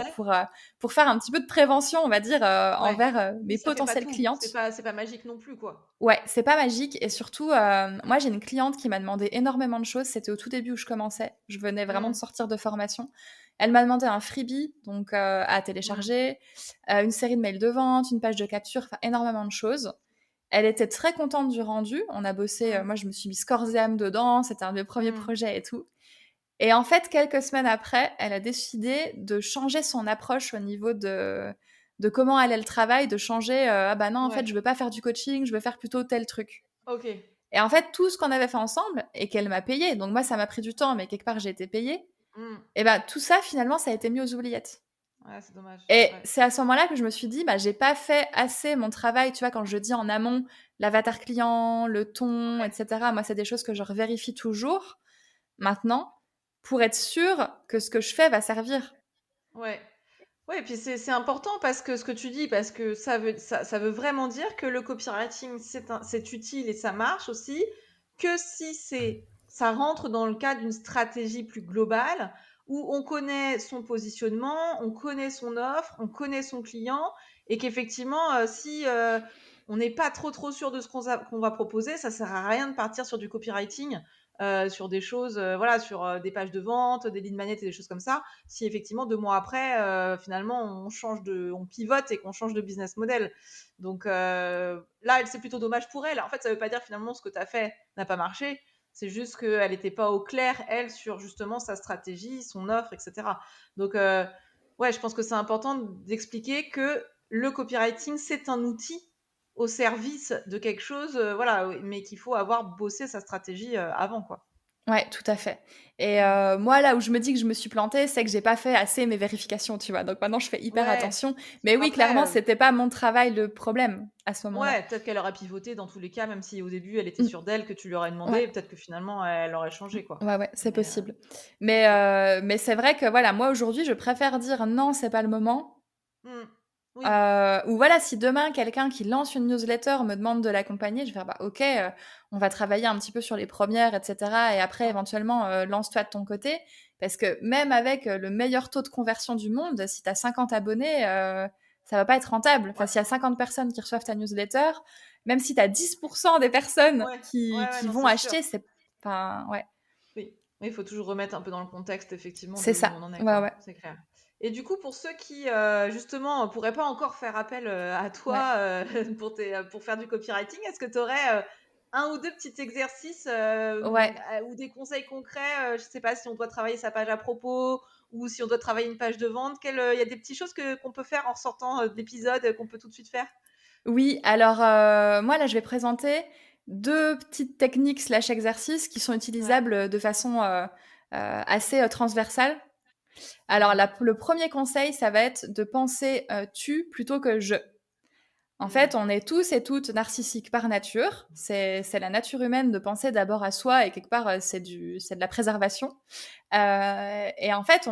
pour faire un petit peu de prévention, on va dire, Ouais. envers, Oui, mes ça fait pas potentielles tout. clientes. C'est pas magique non plus, quoi. Ouais, c'est pas magique et surtout, moi, j'ai une cliente qui m'a demandé énormément de choses. C'était au tout début où je commençais. Je venais vraiment de Mm, sortir de formation. Elle m'a demandé un freebie, donc à mm, télécharger, une série de mails de vente, une page de capture, enfin énormément de choses. Elle était très contente du rendu. On a bossé, mm, moi, je me suis mis corps et âme dedans. C'était un de mes premiers mm. projets et tout. Et en fait, quelques semaines après, elle a décidé de changer son approche au niveau de comment elle travaille, de changer, ah bah non, en fait, Ouais. je veux pas faire du coaching, je veux faire plutôt tel truc. OK. Et en fait, tout ce qu'on avait fait ensemble et qu'elle m'a payé, donc moi, ça m'a pris du temps, mais quelque part, j'ai été payée. Mmh. Et ben tout ça, finalement, ça a été mis aux oubliettes. Ouais, c'est dommage. Et Ouais. c'est à ce moment-là que je me suis dit, bah, j'ai pas fait assez mon travail, tu vois, quand je dis en amont, l'avatar client, le ton, Ouais. etc. Moi, c'est des choses que je revérifie toujours maintenant pour être sûre que ce que je fais va servir. Ouais. Ouais, et puis c'est important parce que ce que tu dis, parce que ça veut vraiment dire que le copywriting, c'est utile et ça marche aussi, que si ça rentre dans le cadre d'une stratégie plus globale où on connaît son positionnement, on connaît son offre, on connaît son client et qu'effectivement, si on n'est pas trop sûr de ce qu'on va proposer, ça sert à rien de partir sur du copywriting, sur des choses, voilà, sur des pages de vente, des lead magnets et des choses comme ça si effectivement 2 mois après, finalement, on pivote et qu'on change de business model. Donc là, c'est plutôt dommage pour elle. En fait, ça veut pas dire finalement ce que tu as fait n'a pas marché. C'est juste qu'elle n'était pas au clair, elle, sur justement sa stratégie, son offre, etc. Donc, ouais, je pense que c'est important d'expliquer que le copywriting, c'est un outil au service de quelque chose, voilà, mais qu'il faut avoir bossé sa stratégie avant, quoi. Ouais, tout à fait. Et Mm. moi, là où je me dis que je me suis plantée, c'est que j'ai pas fait assez mes vérifications, tu vois? Donc maintenant, je fais hyper Ouais. attention. Mais oui, Après, clairement, c'était pas mon travail le problème à ce moment-là. ouais, peut-être qu'elle aura pivoté dans tous les cas, même si au début elle était Mmh. sûre d'elle, que tu lui aurais Ouais. demandé, peut-être que finalement elle aurait changé, quoi. Ouais, ouais, c'est Mais possible. OK. Mais c'est vrai que voilà, moi aujourd'hui, je préfère dire non, c'est pas le moment. Mmh. Oui. Ou voilà, si demain quelqu'un qui lance une newsletter me demande de l'accompagner, je vais faire bah ok, on va travailler un petit peu sur les premières, etc. Et après, Ouais. éventuellement, lance-toi de ton côté. Parce que même avec le meilleur taux de conversion du monde, si tu as 50 abonnés, ça va pas être rentable. Enfin, Ouais. s'il y a 50 personnes qui reçoivent ta newsletter, même si tu as 10% des personnes Ouais. Ouais, qui non, vont c'est sûr. acheter, c'est. Enfin, ouais, Oui. Oui, il faut toujours remettre un peu dans le contexte effectivement de c'est où ça. on en est, Ouais, quoi. ouais, C'est clair. Et du coup, pour ceux qui, justement, pourraient pas encore faire appel, à ouais. toi, pour faire du copywriting, est-ce que tu aurais, 1 ou 2 petits exercices, Ouais. ou des conseils concrets, je sais pas si on doit travailler sa page à propos ou si on doit travailler une page de vente? Il y a des petites choses qu'on peut faire en sortant, de l'épisode, qu'on peut tout de suite faire? Oui, alors moi là, je vais présenter 2 petites techniques slash exercices qui sont Ouais. utilisables, de façon, assez, transversale. Alors Mmh. le premier conseil, ça va être de penser, «tu» plutôt que «je». En Mmh. fait, on est tous et toutes narcissiques par nature. C'est la nature humaine de penser d'abord à soi et quelque part, c'est de la préservation. Et en fait,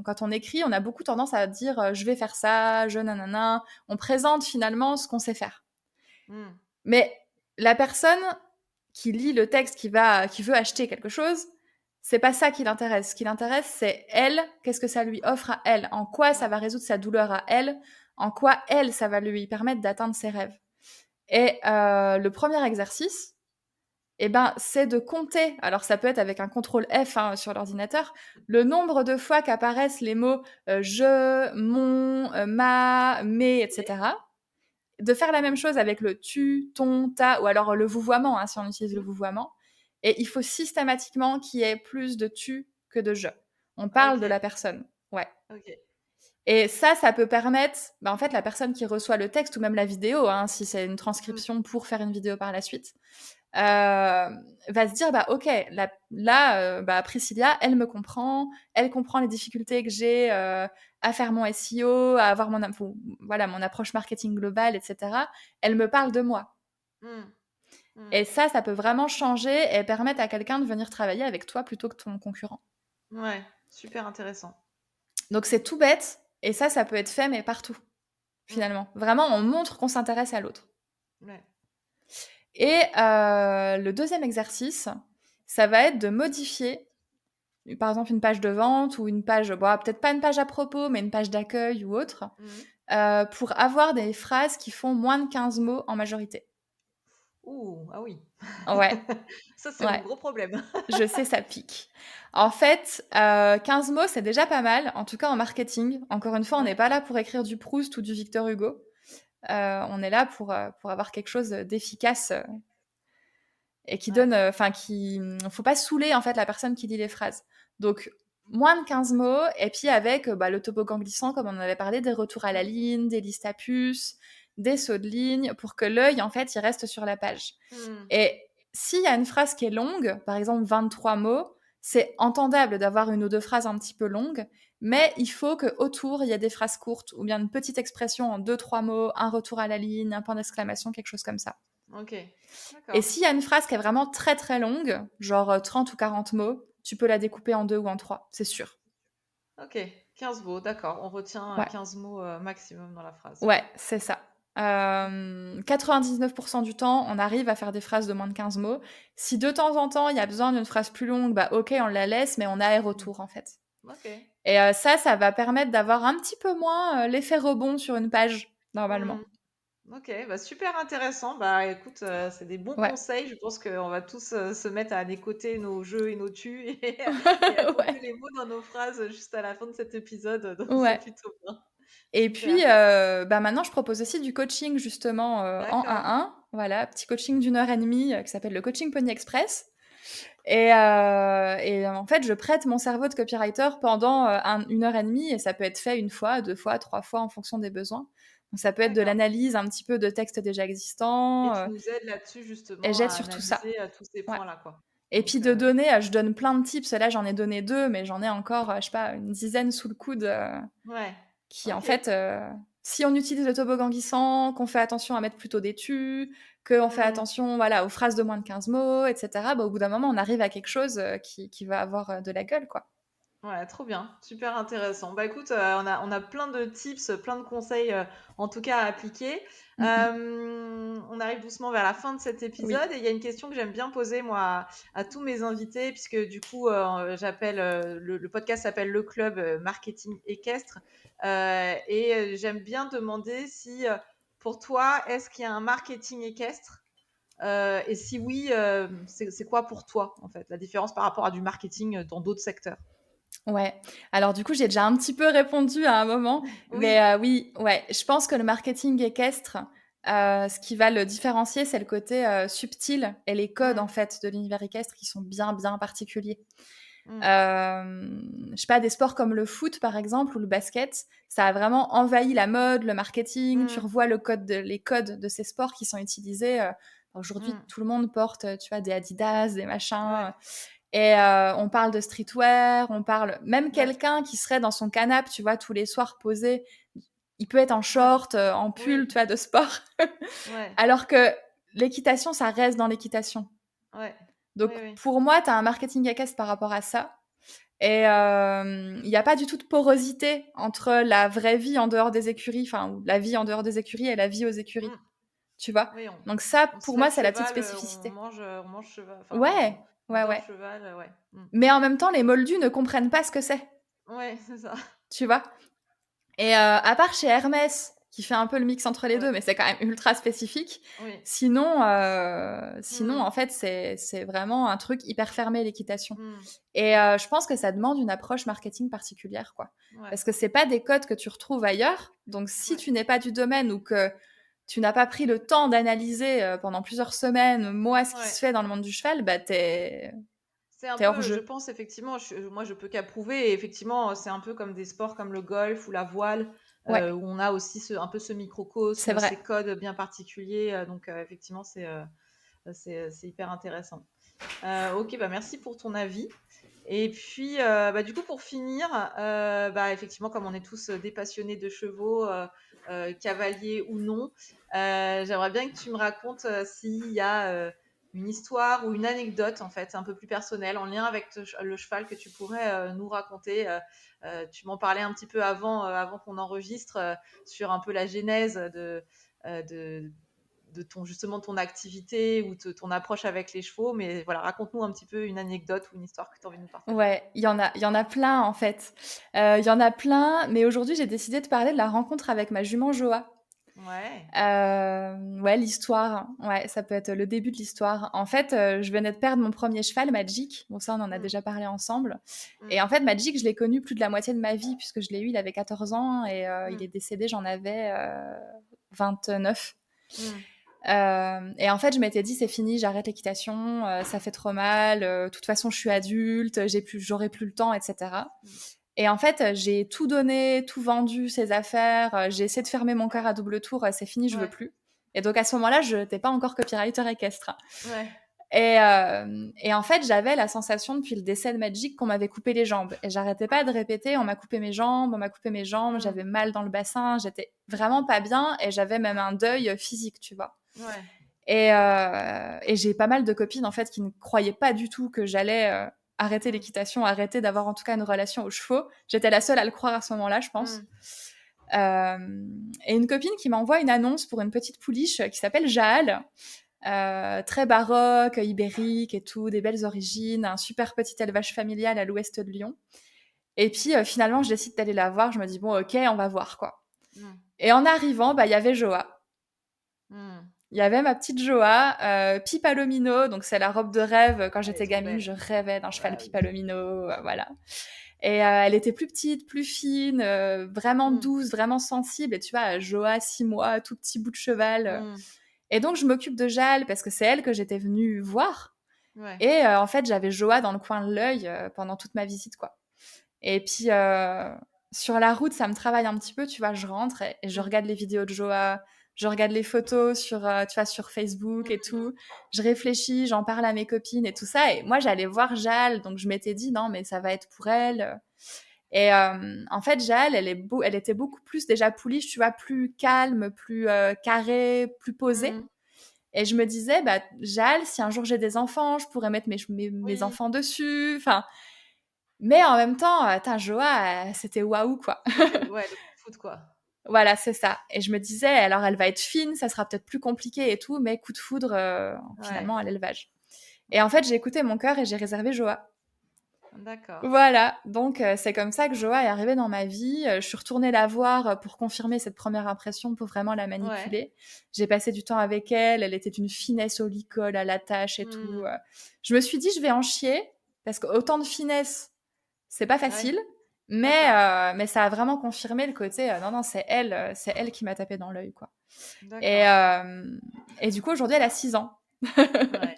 quand on écrit, on a beaucoup tendance à dire, «Je vais faire ça, je nanana». On présente finalement ce qu'on sait faire. Mmh. Mais la personne qui lit le texte, qui veut acheter quelque chose, c'est pas ça qui l'intéresse. Ce qui l'intéresse, c'est elle, qu'est-ce que ça lui Ouais. offre à elle, en quoi ça Ouais. va résoudre sa douleur à elle, en quoi elle, ça va lui permettre d'atteindre ses rêves. Et le premier exercice, Et ben, c'est de compter, alors ça peut être avec un contrôle F, hein, sur l'ordinateur, le nombre de fois qu'apparaissent les mots, je, mon, ma, mes et OK. cetera. De faire la même chose avec le tu, ton, ta ou alors le vouvoiement, hein, si on utilise le Mmh. vouvoiement. Et il faut systématiquement qu'il y ait plus de tu que de je. On parle de OK, la personne. Ouais. OK. Et ça peut permettre, bah, en fait, la personne qui reçoit le texte ou même la vidéo, hein, si c'est une Mmh. transcription pour faire une vidéo par la suite, va se dire, bah, ok, bah, Priscilla, elle me comprend, elle comprend les difficultés que j'ai à faire mon SEO, à avoir voilà, mon approche marketing globale, etc. Elle me parle de moi. Mmh. Mmh. Et ça peut vraiment changer et permettre à quelqu'un de venir travailler avec toi plutôt que ton concurrent. Ouais, super intéressant. Donc c'est tout bête, et ça peut être fait, mais partout, Mmh. finalement. Vraiment, on montre qu'on s'intéresse à l'autre. Ouais. Et le deuxième exercice, ça va être de modifier, par exemple, une page de vente ou une page, bon, peut-être pas une page à propos, mais une page d'accueil ou autre, Mmh. pour avoir des phrases qui font moins de 15 mots en majorité. Ouh, ah oui. Ouais, Ça, c'est mon ouais, gros problème. je sais, ça pique. En fait, 15 mots, c'est déjà pas mal, en tout cas en marketing. Encore une fois, on n'est Ouais, pas là pour écrire du Proust ou du Victor Hugo. On est là pour avoir quelque chose d'efficace et qui ouais, donne, faut pas saouler en fait la personne qui lit les phrases. Donc moins de 15 mots, et puis avec bah, le toboggan glissant, comme on en avait parlé, des retours à la ligne, des listes à puces, des sauts de ligne, pour que l'œil en fait il reste sur la page. mmh, Et s'il y a une phrase qui est longue, par exemple 23 mots, c'est entendable d'avoir une ou deux phrases un petit peu longues, ouais, mais il faut que autour il y ait des phrases courtes ou bien une petite expression en deux trois mots, un retour à la ligne, un point d'exclamation, quelque chose comme ça. OK. Et D'accord. s'il y a une phrase qui est vraiment très très longue, genre 30 ou 40 mots, tu peux la découper en deux ou en trois, c'est sûr. OK, 15 mots, d'accord. On retient, Ouais, 15 mots, maximum dans la phrase. ouais, c'est ça. 99% du temps, on arrive à faire des phrases de moins de 15 mots. Si de temps en temps, il y a besoin d'une phrase plus longue, bah ok, on la laisse, mais on aère Mmh. autour en fait. OK. Et ça va permettre d'avoir un petit peu moins l'effet rebond sur une page, Mmh. normalement. OK, bah, super intéressant. Bah, écoute, c'est des bons Ouais. conseils. Je pense qu'on va tous, se mettre à décoter nos jeux et nos tus et à Ouais. compter les mots dans nos phrases, juste à la fin de cet épisode, donc c'est Ouais. plutôt bien. Et Super. puis, bah, maintenant, je propose aussi du coaching justement, en D'accord. 1-1. Voilà, petit coaching d'1 heure et demie, qui s'appelle le coaching Pony Express. Et en fait, je prête mon cerveau de copywriter pendant, 1 heure et demie, et ça peut être fait une fois, 2 fois, 3 fois en fonction des besoins. Donc ça peut être de D'accord, l'analyse un petit peu de textes déjà et existants, tu nous aides là-dessus et justement à j'aide sur tout ça. analyser, tous ces Ouais. points-là, quoi. Et puis Donc de donner, je donne plein de tips. Là, j'en ai donné 2, mais j'en ai encore, je sais pas, une dizaine sous le coude, ouais. qui en OK. fait, si on utilise le toboggan glissant, qu'on fait attention à mettre plutôt des «tu», qu'on fait Mmh. attention, voilà, aux phrases de moins de 15 mots, et cetera, bah, au bout d'un moment, on arrive à quelque chose, qui va avoir, de la gueule, quoi. Ouais, trop bien, super intéressant. Bah, écoute, on a plein de tips, plein de conseils, en tout cas à appliquer. Mmh mh. On arrive doucement vers la fin de cet Oui. épisode et il y a une question que j'aime bien poser moi à tous mes invités puisque du coup, j'appelle, le podcast s'appelle Le Club, Marketing Équestre, et j'aime bien demander si, pour toi, est-ce qu'il y a un marketing équestre? Et si oui, c'est quoi pour toi, en fait, la différence par rapport à du marketing, dans d'autres secteurs? Ouais. Alors du coup, j'ai déjà un petit peu répondu à un moment, mais Oui. oui, ouais, je pense que le marketing équestre, ce qui va le différencier, c'est le côté, subtil et les codes, en Mmh. fait, de l'univers équestre qui sont bien, bien particuliers. Mmh. Je sais pas, des sports comme le foot, par exemple, ou le basket, ça a vraiment envahi la mode, le marketing. Tu Mmh. revois les codes de ces sports qui sont utilisés. Aujourd'hui, Mmh. tout le monde porte, tu vois, des Adidas, des Ouais. machins. Et on parle de streetwear, on parle même Ouais. quelqu'un qui serait dans son canapé, tu vois, tous les soirs posé, il peut être en Ouais. short, en pull, Oui. tu vois, de sport. Ouais. Alors que l'équitation, ça reste dans l'équitation. Ouais. Donc Oui, oui. pour moi, tu as un marketing à caisse par rapport à ça. Et il y a pas du tout de porosité entre la vraie vie en dehors des écuries, enfin, ou la vie en dehors des écuries et la vie aux écuries, Mmh. tu vois? Oui, Donc ça, on se pour fait moi, le c'est la petite cheval, spécificité. on mange cheval, enfin, Ouais, on ouais, dort ouais. cheval, ouais. Mmh. Mais en même temps, les moldus ne comprennent pas ce que c'est, Ouais, c'est ça. tu vois? Et à part chez Hermès, qui fait un peu le mix entre les Ouais. deux, mais c'est quand même ultra spécifique. Oui. Sinon, Mmh. en fait, c'est vraiment un truc hyper fermé, l'équitation. Mmh. Et Mmh. je pense que ça demande une approche marketing particulière, quoi. Ouais. Parce que c'est pas des codes que tu retrouves ailleurs. Donc, si Ouais. tu n'es pas du domaine ou que tu n'as pas pris le temps d'analyser pendant plusieurs semaines, mois, ce qui se Ouais. fait dans le monde du cheval, bah, t'es C'est un hors peu, je jeu. pense effectivement, moi je peux qu'approuver. Et effectivement, c'est un peu comme des sports comme le golf ou la voile, Ouais, où on a aussi un peu ce c'est microcosme, vrai. ces codes bien particuliers. Donc effectivement, c'est hyper intéressant. Ok, bah merci pour ton avis. Et puis, bah, du coup, pour finir, bah, effectivement, comme on est tous des passionnés de chevaux, cavaliers ou non, j'aimerais bien que tu me racontes s'il y a une histoire ou une anecdote, en fait, un peu plus personnelle, en lien avec le cheval que tu pourrais nous raconter. Tu m'en parlais un petit peu avant qu'on enregistre, sur un peu la genèse euh, de, de justement ton activité ou ton approche avec les chevaux. Mais voilà, raconte-nous un petit peu une anecdote ou une histoire que tu as envie de nous partager. Ouais, il y en a plein en fait. Il y en a plein, mais aujourd'hui j'ai décidé de parler de la rencontre avec ma jument Joa. Ouais. Ouais, l'histoire, ouais, ça peut être le début de l'histoire. En fait, je venais de perdre mon premier cheval, Magic. Bon, ça, on en a Mm, déjà parlé ensemble. Et mm, en fait, Magic, je l'ai connu plus de la moitié de ma vie, puisque je l'ai eu, il avait 14 ans, et il est mm, décédé, j'en avais 29. mm. Et en fait, je m'étais dit, c'est fini, j'arrête l'équitation, ça fait trop mal, de toute façon, je suis adulte, j'aurai plus le temps, etc. Mm. Et en fait, j'ai tout donné, tout vendu, ses affaires, j'ai essayé de fermer mon cœur à double tour, c'est fini, je veux Ouais, plus. Et donc à ce moment-là, je n'étais pas encore copywriter équestre. ouais. Et en fait, j'avais la sensation depuis le décès de Magic qu'on m'avait coupé les jambes. Et j'arrêtais pas de répéter, on m'a coupé mes jambes, on m'a coupé mes jambes, Mm, j'avais mal dans le bassin, j'étais vraiment pas bien et j'avais même un deuil physique, tu vois. ouais. Et j'ai pas mal de copines en fait qui ne croyaient pas du tout que j'allais arrêter Mm, l'équitation, arrêter d'avoir en tout cas une relation aux chevaux. J'étais la seule à le croire à ce moment-là, je pense. mm. Euh, et une copine qui m'envoie une annonce pour une petite pouliche qui s'appelle Jaal, très baroque, ibérique et tout, des belles origines, un super petit élevage familial à l'ouest de Lyon. Et puis finalement, je décide d'aller la voir. Je me dis bon, ok, on va voir quoi. Mm, Et en arrivant, bah il y avait Joa. mm. Il y avait ma petite Joa, Pipalomino, donc c'est la robe de rêve. Quand Elle est j'étais trop gamine, belle. je rêvais d'un cheval Bah oui. Pipalomino, voilà. Et elle était plus petite, plus fine, vraiment Mm, douce, vraiment sensible. Et tu vois, Joa, 6 mois, tout petit bout de cheval. mm. Et donc, je m'occupe de Jal parce que c'est elle que j'étais venue voir. Ouais. Et en fait, j'avais Joa dans le coin de l'œil pendant toute ma visite, quoi. Et puis, sur la route, ça me travaille un petit peu, tu vois, je rentre et je Mm, regarde les vidéos de Joa, je regarde les photos sur, tu vois, sur Facebook et mm. tout. Je réfléchis, j'en parle à mes copines et tout ça. Et moi, j'allais voir Jal, donc je m'étais dit, non, mais ça va être pour elle. Et en fait, Jal, elle était beaucoup plus déjà pouliche, tu vois, plus calme, plus carrée, plus posée. Mm. Et je me disais, bah, Jal, si un jour j'ai des enfants, je pourrais mettre mes Oui. enfants dessus. Enfin, mais en même temps, Joa, c'était waouh, quoi. Ouais, le coup de foot, quoi. Voilà, c'est ça. Et je me disais, alors elle va être fine, ça sera peut-être plus compliqué et tout, mais coup de foudre, Ouais. finalement, à l'élevage. Et en Ouais. fait, j'ai écouté mon cœur et j'ai réservé Joa. D'accord. Voilà, donc c'est comme ça que Joa est arrivée dans ma vie. Je suis retournée la voir pour confirmer cette première impression, pour vraiment la Ouais. manipuler. J'ai passé du temps avec elle, elle était d'une finesse au licol, à la tâche et tout. Mm. Je me suis dit, je vais en chier, parce qu'autant de finesse, c'est pas Ouais. facile. D'accord. Mais ça a vraiment confirmé le côté, non, non, c'est elle qui m'a tapé dans l'œil, quoi. Et, D'accord. euh, et du coup, aujourd'hui, elle a 6 ans. Ouais.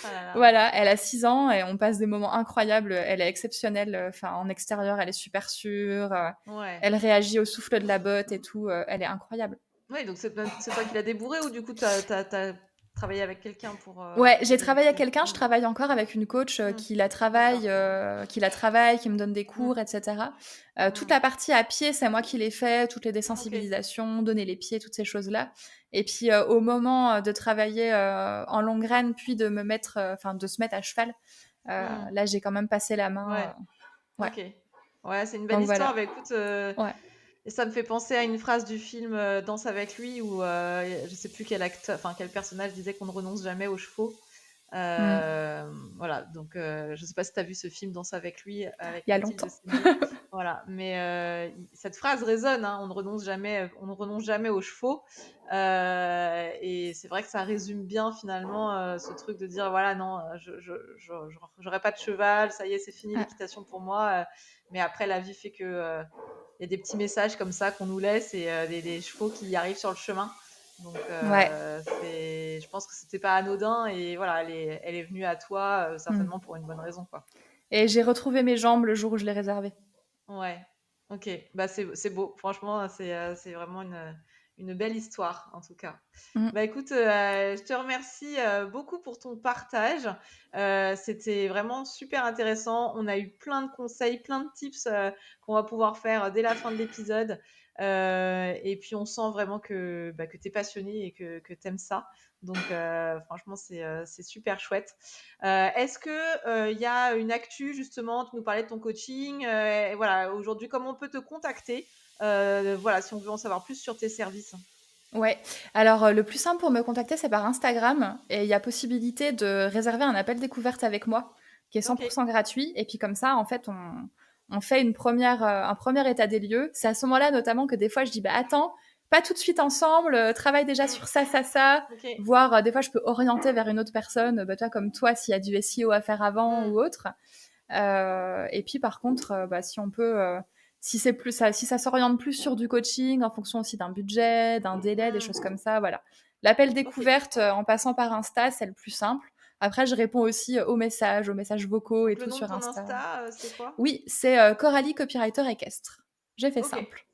Ah là là. Voilà, elle a 6 ans et on passe des moments incroyables. Elle est exceptionnelle. Enfin, en extérieur, elle est super sûre. Ouais. Elle réagit au souffle de la botte et tout. Elle est incroyable. Ouais, donc c'est toi qui l'as débourré ou du coup t'as travaillé avec quelqu'un Ouais, pour j'ai t'aider travaillé avec là-dessus? quelqu'un. Je travaille encore avec une coach Mm. D'accord. qui la travaille, qui me donne des Mm. cours, etc. Toute Mm. la partie à pied, c'est moi qui l'ai fait. Toutes les Ok. désensibilisations, donner les pieds, toutes ces choses-là. Et puis au moment de travailler en longue graine, puis de me mettre, enfin de se mettre à cheval, Mm. là j'ai quand même passé la main. Ouais. Ouais. Ok. Ouais, c'est une belle Donc histoire. voilà. Bah écoute, Ouais. et ça me fait penser à une phrase du film Danse avec lui où je sais plus quel acteur, enfin quel personnage disait qu'on ne renonce jamais aux chevaux. Mm. Voilà, donc je sais pas si tu as vu ce film Danse avec lui avec Il y a Mathilde longtemps. Seigner. Voilà, mais cette phrase résonne, hein, on ne renonce jamais aux chevaux. Et c'est vrai que ça résume bien finalement ce truc de dire voilà, non, j'aurai pas de cheval, ça y est, c'est fini Ah, l'équitation pour moi. Mais après, la vie fait que il y a des petits messages comme ça qu'on nous laisse et des chevaux qui arrivent sur le chemin. Donc, ouais. je pense que c'était pas anodin et voilà, elle est venue à toi Mm. certainement pour une bonne raison, quoi. Et j'ai retrouvé mes jambes le jour où je l'ai réservé. Ouais, OK. Bah, c'est beau. Franchement, c'est vraiment une belle histoire, en tout cas. Mm. Bah, écoute, je te remercie, beaucoup pour ton partage. C'était vraiment super intéressant. On a eu plein de conseils, plein de tips, qu'on va pouvoir faire dès la fin de l'épisode. Et puis on sent vraiment que tu es passionnée et que tu aimes ça. Donc, franchement, c'est super chouette. Est-ce que, il y a une actu justement, tu nous parlais de ton coaching, et voilà, aujourd'hui, comment on peut te contacter? Voilà, si on veut en savoir plus sur tes services. Ouais. Alors, le plus simple pour me contacter, c'est par Instagram et il y a possibilité de réserver un appel découverte avec moi qui est 100 OK. gratuit et puis comme ça, en fait, on fait un premier état des lieux. C'est à ce moment-là notamment que des fois je dis: «Bah, attends, pas tout de suite ensemble, travaille déjà Mmh. sur ça, ça, ça», OK. voire, des fois je peux orienter vers une autre personne, bah, toi comme toi, s'il y a du SEO à faire avant Mmh. ou autre. Et puis par contre, bah, si on peut, si ça s'oriente plus sur du coaching en fonction aussi d'un budget, d'un délai, des choses Mmh. comme ça, voilà. L'appel OK. découverte en passant par Insta, c'est le plus simple. Après, je réponds aussi aux messages vocaux et Donc le tout nom de sur ton Insta. Insta, c'est quoi? Oui, c'est Coralie Copywriter Équestre. J'ai fait OK. simple.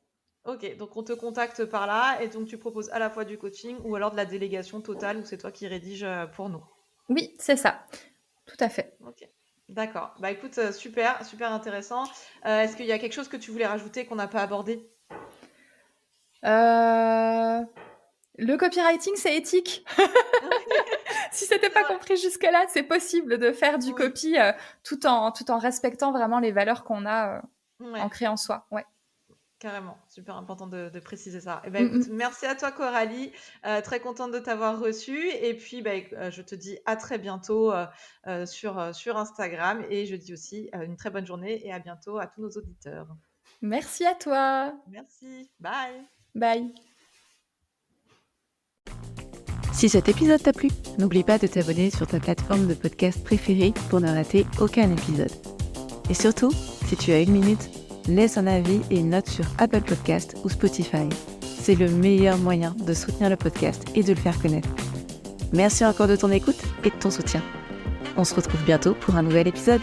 OK, donc on te contacte par là et donc tu proposes à la fois du coaching ou alors de la délégation totale où c'est toi qui rédiges, pour nous? Oui, c'est ça, tout à fait. OK. D'accord. Bah, écoute, super, super intéressant. Est-ce qu'il y a quelque chose que tu voulais rajouter qu'on n'a pas abordé? Euh, Le copywriting, c'est éthique. Si c'était C'est pas vrai. compris jusque-là, c'est possible de faire du Oui. copy tout en respectant vraiment les valeurs qu'on a en Ouais. créant soi. Ouais. Carrément, super important de préciser ça. Eh ben, Mm, écoute, mm. merci à toi Coralie, très contente de t'avoir reçue et puis, bah, je te dis à très bientôt, sur Instagram et je dis aussi, une très bonne journée et à bientôt à tous nos auditeurs. Merci à toi. Merci, bye. Bye. Si cet épisode t'a plu, n'oublie pas de t'abonner sur ta plateforme de podcast préférée pour ne rater aucun épisode. Et surtout, si tu as une minute, laisse un avis et une note sur Apple Podcast ou Spotify. C'est le meilleur moyen de soutenir le podcast et de le faire connaître. Merci encore de ton écoute et de ton soutien. On se retrouve bientôt pour un nouvel épisode.